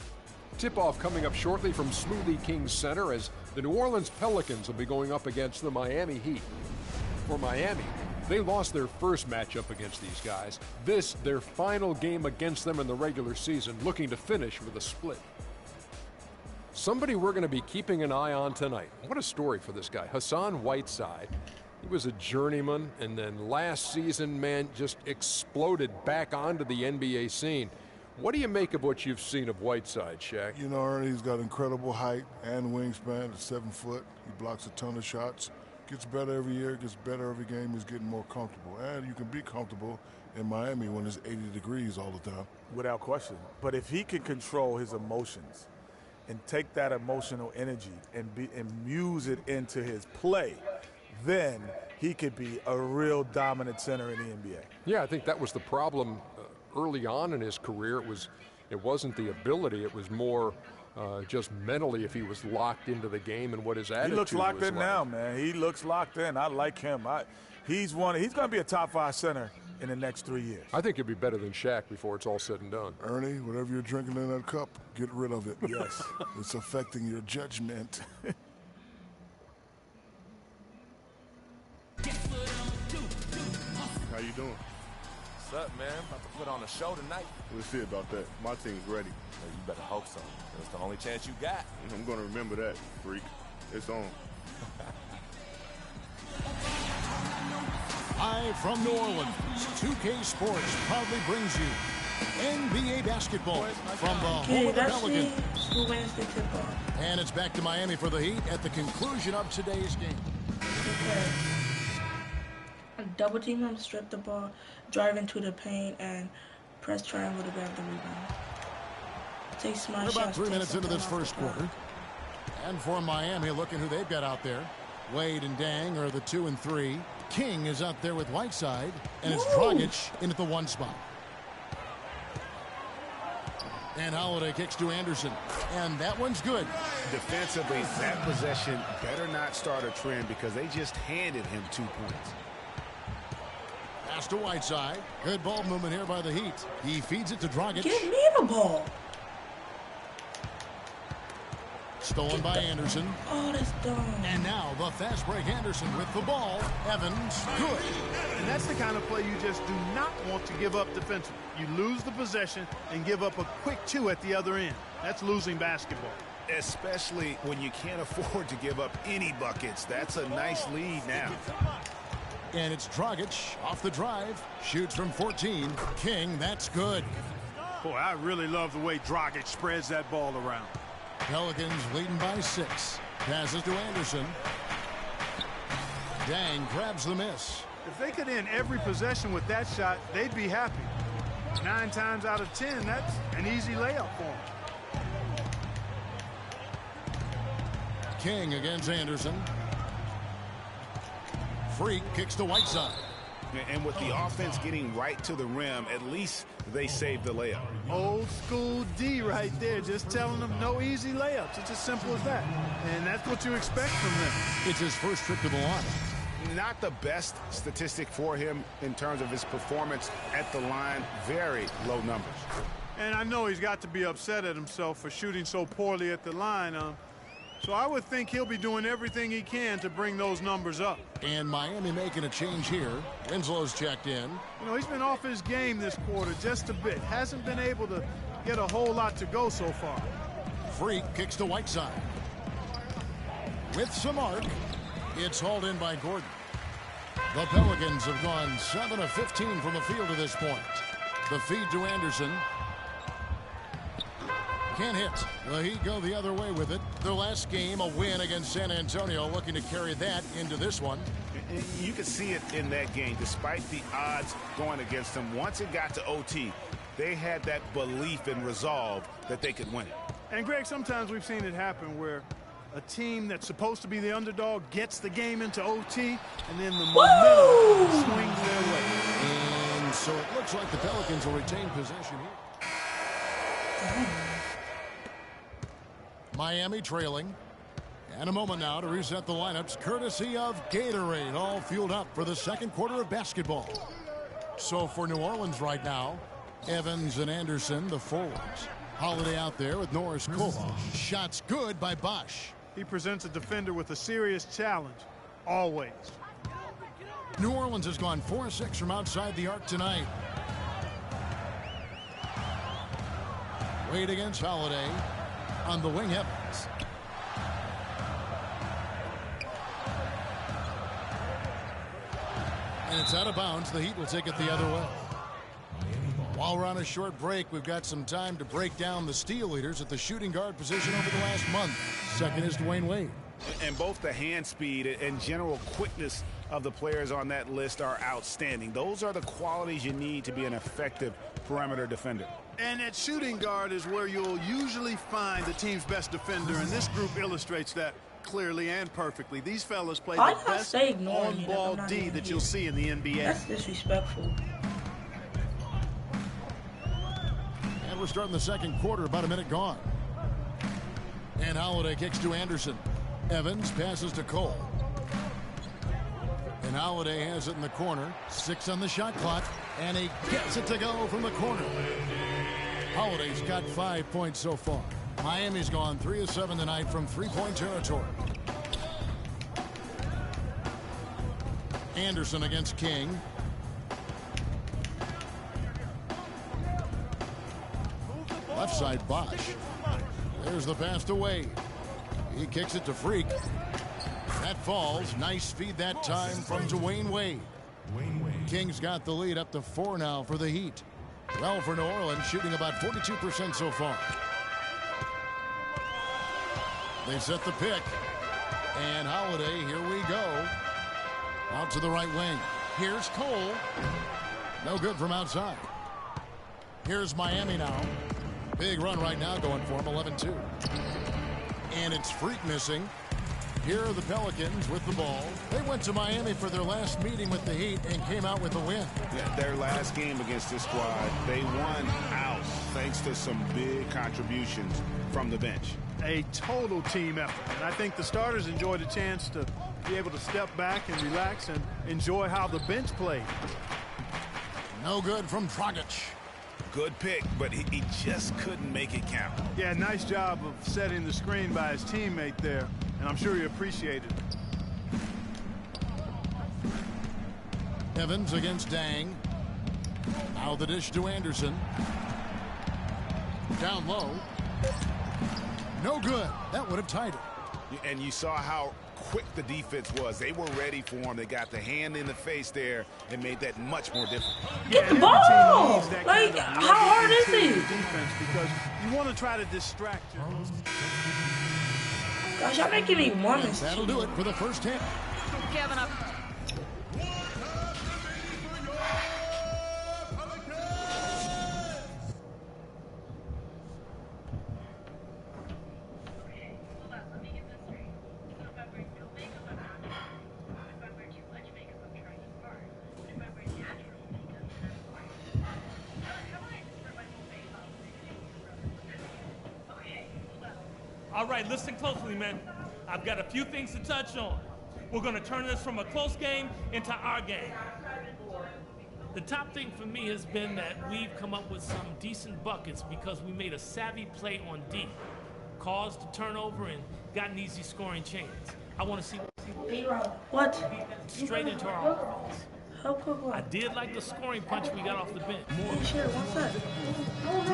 Tip-off coming up shortly from Smoothie King Center as the New Orleans Pelicans will be going up against the Miami Heat. For Miami, they lost their first matchup against these guys. This, their final game against them in the regular season, looking to finish with a split. Somebody we're going to be keeping an eye on tonight. What a story for this guy, Hassan Whiteside. He was a journeyman, and then last season, man, just exploded back onto the NBA scene. What do you make of what you've seen of Whiteside, Shaq? You know, Ernie, he's got incredible height and wingspan at 7 foot. He blocks a ton of shots. Gets better every year, gets better every game. He's getting more comfortable. And you can be comfortable in Miami when it's 80 degrees all the time. Without question. But if he can control his emotions and take that emotional energy and muse it into his play, then he could be a real dominant center in the NBA. Yeah, I think that was the problem early on in his career. It wasn't the ability, it was more just mentally if he was locked into the game and what his attitude was. He looks locked in now, man. He looks locked in. I like him. He's going to be a top 5 center in the next 3 years. I think he'll be better than Shaq before it's all said and done. Ernie, whatever you're drinking in that cup, get rid of it. Yes. It's affecting your judgment. How you doing? What's up, man? About to put on a show tonight. We'll see about that. My team's ready. Well, you better hope so. It's the only chance you got. I'm going to remember that, freak. It's on. Live from New Orleans, 2K Sports proudly brings you NBA basketball from the home of the Pelicans. Who wins the tip-off? And it's back to Miami for the Heat at the conclusion of today's game. Okay. Double team him, strip the ball, drive into the paint, and press triangle to grab the rebound. Take smart shots. We're about 3 minutes into this first quarter. And for Miami, looking who they've got out there. Wade and Dang are the 2 and 3. King is out there with Whiteside, and it's Dragic in at the 1 spot. And Holiday kicks to Anderson, and that one's good. Defensively, that possession better not start a trend because they just handed him 2 points. Pass to Whiteside. Good ball movement here by the Heat. He feeds it to Dragic. Give me the ball. Stolen by Anderson. Oh, that's dumb. And now the fast break Anderson with the ball. Evans, good. And that's the kind of play you just do not want to give up defensively. You lose the possession and give up a quick 2 at the other end. That's losing basketball. Especially when you can't afford to give up any buckets. That's a nice lead now. And it's Dragic off the drive. Shoots from 14. King, that's good. Boy, I really love the way Dragic spreads that ball around. Pelicans leading by 6. Passes to Anderson. Dang grabs the miss. If they could end every possession with that shot, they'd be happy. 9 times out of 10, that's an easy layup for them. King against Anderson. Freak kicks to Whiteside. And with the offense getting right to the rim, at least they saved the layup. Old school D right there, just telling them no easy layups. It's as simple as that. And that's what you expect from them. It's his first trip to the line. Not the best statistic for him in terms of his performance at the line. Very low numbers. And I know he's got to be upset at himself for shooting so poorly at the line. So I would think he'll be doing everything he can to bring those numbers up. And Miami making a change here. Winslow's checked in. You know, he's been off his game this quarter just a bit. Hasn't been able to get a whole lot to go so far. Freak kicks to Whiteside. With some arc, it's hauled in by Gordon. The Pelicans have gone 7 of 15 from the field to this point. The feed to Anderson. Can't hit. The Heat go the other way with it. Their last game, a win against San Antonio, looking to carry that into this one. You could see it in that game, despite the odds going against them. Once it got to OT, they had that belief and resolve that they could win it. And, Greg, sometimes we've seen it happen where a team that's supposed to be the underdog gets the game into OT, and then the momentum swings their way. And so it looks like the Pelicans will retain possession here. Miami trailing. And a moment now to reset the lineups, courtesy of Gatorade, all fueled up for the second quarter of basketball. So for New Orleans right now, Evans and Anderson, the forwards. Holiday out there with Norris Cole. Shots good by Bosh. He presents a defender with a serious challenge, always. New Orleans has gone 4-6 from outside the arc tonight. Wade against Holiday. On the wing, Evans. And it's out of bounds. The Heat will take it the other way. While we're on a short break, we've got some time to break down the steal leaders at the shooting guard position over the last month. Second is Dwayne Wade. And both the hand speed and general quickness of the players on that list are outstanding. Those are the qualities you need to be an effective perimeter defender. And at shooting guard is where you'll usually find the team's best defender, and this group illustrates that clearly and perfectly. These fellas play the best on-ball D that you'll see in the NBA. That's disrespectful. And we're starting the second quarter, about a minute gone. And Holiday kicks to Anderson. Evans passes to Cole. And Holiday has it in the corner. 6 on the shot clock. And he gets it to go from the corner. Holiday's got 5 points so far. Miami's gone 3 of 7 tonight from three-point territory. Anderson against King. Left side, Bosh. There's the pass to Wade. He kicks it to Freak. That falls. Nice feed that time from Dwayne Wade. King's got the lead up to 4 now for the Heat. Well, for New Orleans, shooting about 42% so far. They set the pick. And Holiday, here we go. Out to the right wing. Here's Cole. No good from outside. Here's Miami now. Big run right now going for him, 11-2. And it's Freak missing. Here are the Pelicans with the ball. They went to Miami for their last meeting with the Heat and came out with a win. Yeah, their last game against this squad, they won out thanks to some big contributions from the bench. A total team effort. And I think the starters enjoyed a chance to be able to step back and relax and enjoy how the bench played. No good from Dragic. Good pick, but he just couldn't make it count. Yeah, nice job of setting the screen by his teammate there, and I'm sure he appreciated it. Evans against Dang. Now the dish to Anderson. Down low. No good. That would have tied it. And you saw how quick the defense was. They were ready for him. They got the hand in the face there and made that much more difficult. Get the ball! Like, how hard is it? Defense, because you want to try to distract you. Gosh, y'all making me want to. That'll do it for the first hit. Kevin, up. All right, listen closely, man. I've got a few things to touch on. We're going to turn this from a close game into our game. The top thing for me has been that we've come up with some decent buckets because we made a savvy play on D, caused a turnover, and got an easy scoring chance. I want to see what? Straight into our offense. I did like the scoring punch we got off the bench. Sure, what's that?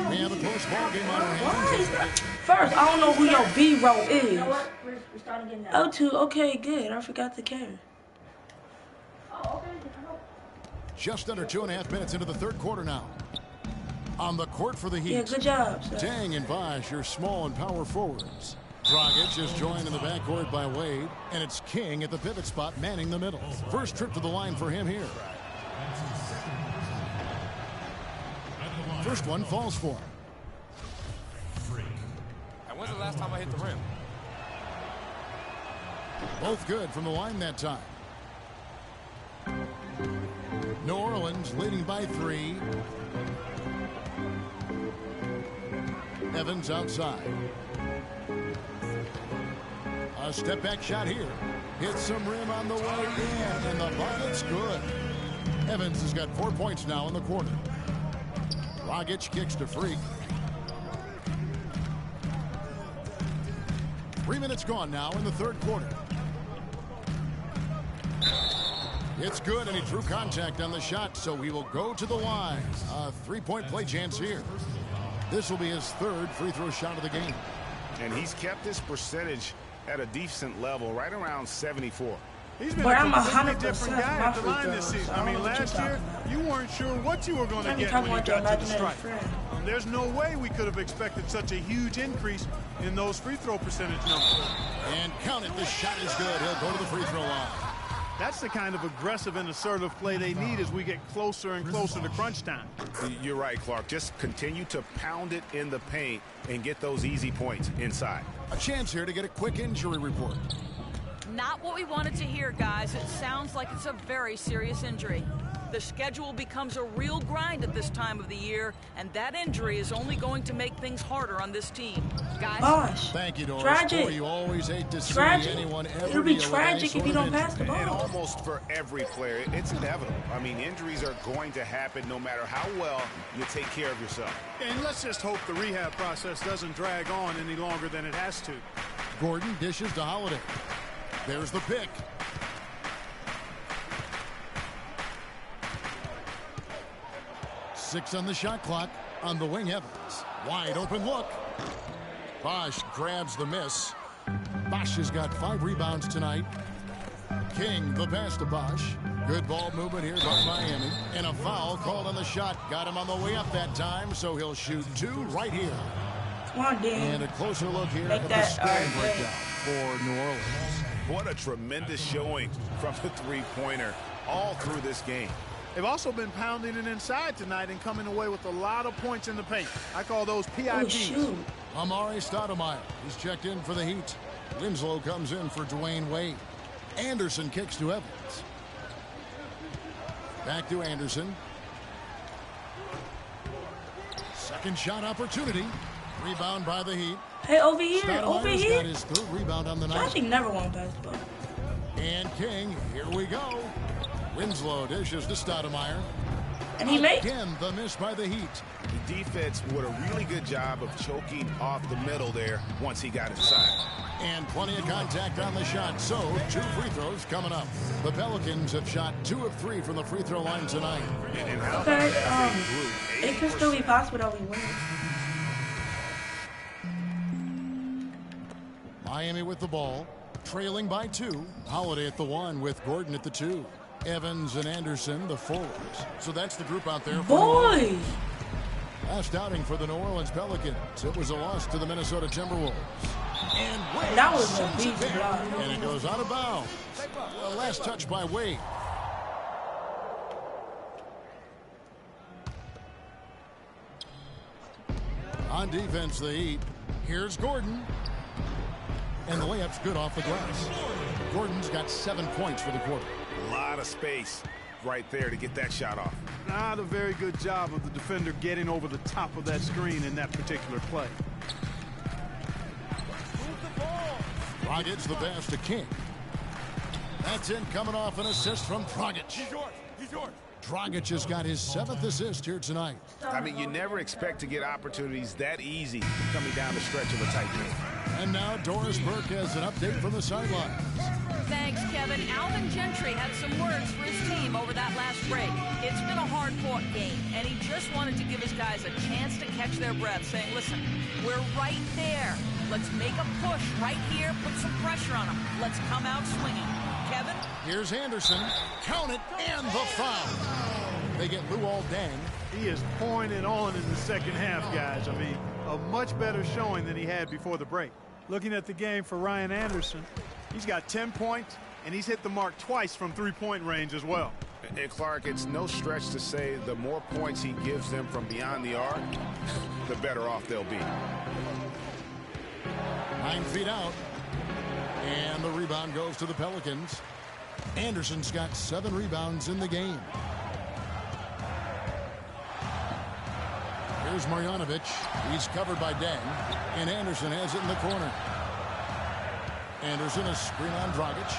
We have a close ball game on our hands. Why is that? First, I don't know who your B-roll is. O2, okay, good. I forgot the carry. Just under 2.5 minutes into the third quarter now. On the court for the Heat. Yeah, good job, sir. Dang and Bosh, your small and power forwards. Dragic is joined in the backcourt by Wade, and it's King at the pivot spot manning the middle. First trip to the line for him here. First one falls for him. And when's the last time I hit the rim? Both good from the line that time. New Orleans leading by 3. Evans outside. A step back shot here. Hits some rim on the way in, and the bucket's good. Evans has got 4 points now in the quarter. Dragic kicks to Freak. 3 minutes gone now in the third quarter. It's good, and he drew contact on the shot, so he will go to the line. A 3-point play chance here. This will be his third free throw shot of the game. And he's kept his percentage at a decent level, right around 74. He's been a completely different guy at the line this season. I mean, last year, you weren't sure what you were going to get when you got to the stripe. There's no way we could have expected such a huge increase in those free throw percentage numbers. And count it, this shot is good. He'll go to the free throw line. That's the kind of aggressive and assertive play they need as we get closer and closer to crunch time. You're right, Clark. Just continue to pound it in the paint and get those easy points inside. A chance here to get a quick injury report. Not what we wanted to hear, guys. It sounds like it's a very serious injury. The schedule becomes a real grind at this time of the year, and that injury is only going to make things harder on this team. Guys? Gosh. Thank you, Doris. Tragic. Boy, you always hate to see anyone ever It'll be tragic if you don't pass the ball. And almost for every player, it's inevitable. I mean, injuries are going to happen no matter how well you take care of yourself. And let's just hope the rehab process doesn't drag on any longer than it has to. Gordon dishes to Holiday. There's the pick. Six on the shot clock. On the wing, Evans. Wide open look. Bosh grabs the miss. Bosh has got 5 rebounds tonight. King, the pass to Bosch. Good ball movement here by Miami. And a foul called on the shot. Got him on the way up that time, so he'll shoot 2 right here. Come on, Dan. And a closer look here at the scoring breakdown for New Orleans. What a tremendous showing from the three-pointer all through this game. They've also been pounding it inside tonight and coming away with a lot of points in the paint. I call those PIPs. Amari Stoudemire is checked in for the Heat. Winslow comes in for Dwayne Wade. Anderson kicks to Evans. Back to Anderson. Second shot opportunity. Rebound by the Heat. Hey, over here, over here. Got his 3rd rebound on the night. Josh never won basketball. And King, here we go. Winslow dishes to Stoudemire. And he made again the miss by the Heat. The defense did a really good job of choking off the middle there once he got inside. And plenty of contact on the shot. So 2 free throws coming up. The Pelicans have shot 2 of 3 from the free throw line tonight. Okay, it could still be possible that we win. Miami with the ball, trailing by 2. Holiday at the 1 with Gordon at the 2. Evans and Anderson, the forwards. So that's the group out there. Boy! Last outing for the New Orleans Pelicans. It was a loss to the Minnesota Timberwolves. And Wade that was a beast block. And it goes out of bounds. Last touch by Wade. On defense, the Heat. Here's Gordon. And the layup's good off the glass. Gordon's got 7 points for the quarter. A lot of space right there to get that shot off. Not a very good job of the defender getting over the top of that screen in that particular play. Dragic the pass to King. That's in, coming off an assist from Dragic. He's yours. Dragic has got his 7th assist here tonight. I mean, you never expect to get opportunities that easy coming down the stretch of a tight game. And now Doris Burke has an update from the sidelines. Thanks, Kevin. Alvin Gentry had some words for his team over that last break. It's been a hard-fought game, and he just wanted to give his guys a chance to catch their breath, saying, listen, we're right there. Let's make a push right here, put some pressure on them. Let's come out swinging. Kevin? Here's Anderson. Count it, and the foul. They get Luol Deng. He is pouring it on in the second half, guys. I mean, a much better showing than he had before the break. Looking at the game for Ryan Anderson, he's got 10 points, and he's hit the mark twice from three-point range as well. And Clark, it's no stretch to say the more points he gives them from beyond the arc, the better off they'll be. 9 feet out. And the rebound goes to the Pelicans. Anderson's got 7 rebounds in the game. Here's Marjanovic. He's covered by Deng. And Anderson has it in the corner. Anderson, a screen on Dragic.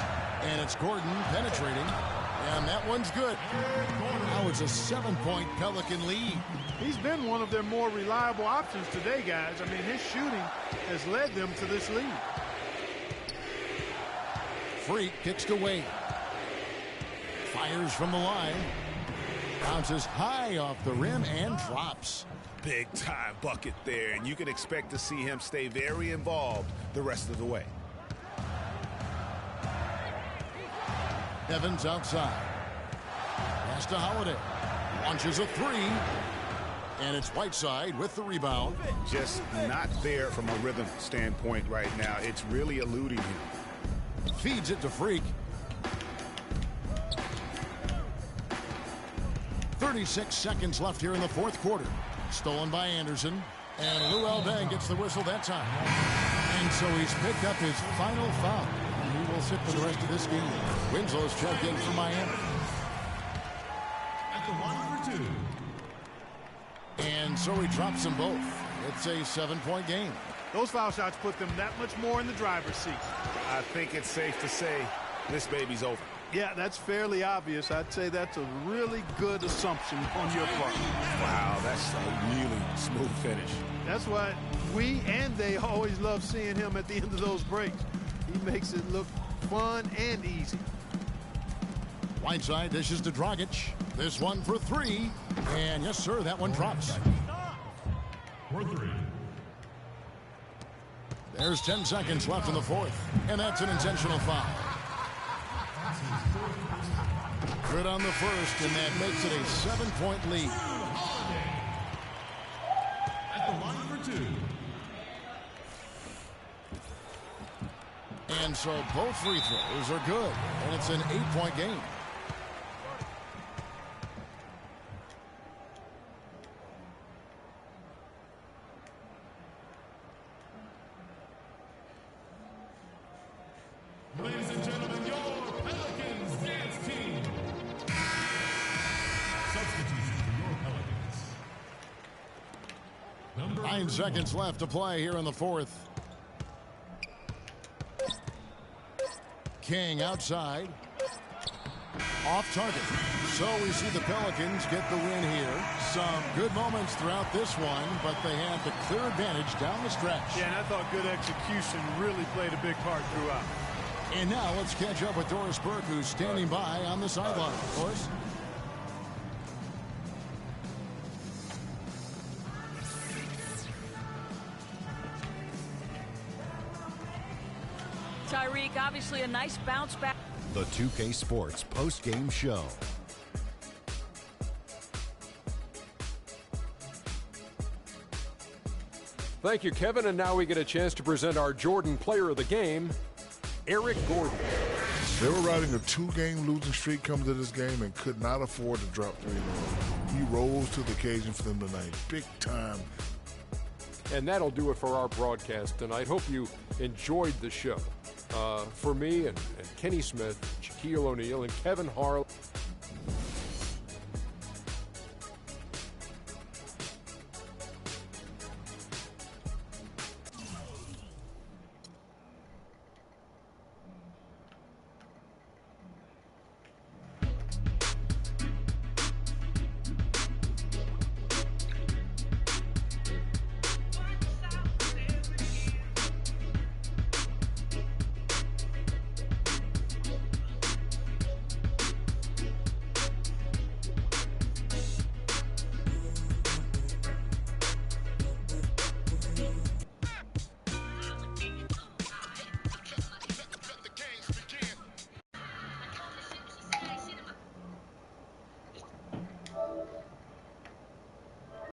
And it's Gordon penetrating. And that one's good. Now it's a 7-point Pelican lead. He's been one of their more reliable options today, guys. I mean, his shooting has led them to this lead. Freak kicks to Wade. Fires from the line. Bounces high off the rim and drops. Big time bucket there, and you can expect to see him stay very involved the rest of the way. Evans outside. Pass to Holiday. Launches a 3. And it's Whiteside with the rebound. Just not there from a rhythm standpoint right now. It's really eluding him. Feeds it to Freak. 36 seconds left here in the fourth quarter. Stolen by Anderson. And Luol Deng gets the whistle that time. And so he's picked up his final foul. He will sit for the rest of this game. Winslow's checked in for Miami. At the line for 2. And so he drops them both. It's a 7-point game. Those foul shots put them that much more in the driver's seat. I think it's safe to say this baby's over. Yeah, that's fairly obvious. I'd say that's a really good assumption on your part. Wow, that's a really smooth finish. That's why we and they always love seeing him at the end of those breaks. He makes it look fun and easy. Whiteside dishes to Dragic. This one for 3. And yes, sir, that one drops. For 3. There's 10 seconds left in the fourth. And that's an intentional foul. Good on the first, and that makes it a 7-point lead. At the line for two. And so both free throws are good, and it's an 8-point game. Ladies and gentlemen, your Pelicans dance team. Substitution for your Pelicans. 9 seconds left to play here in the fourth. King outside. Off target. So we see the Pelicans get the win here. Some good moments throughout this one, but they had the clear advantage down the stretch. Yeah, and I thought good execution really played a big part throughout. And now let's catch up with Doris Burke, who's standing by on the sideline. Doris? Tyreek, obviously a nice bounce back. The 2K Sports post-game show. Thank you, Kevin. And now we get a chance to present our Jordan Player of the Game, Eric Gordon. They were riding a 2-game losing streak coming to this game and could not afford to drop 3 in a row. He rose to the occasion for them tonight. Big time. And that'll do it for our broadcast tonight. Hope you enjoyed the show. For me and Kenny Smith, Shaquille O'Neal, and Kevin Harlan.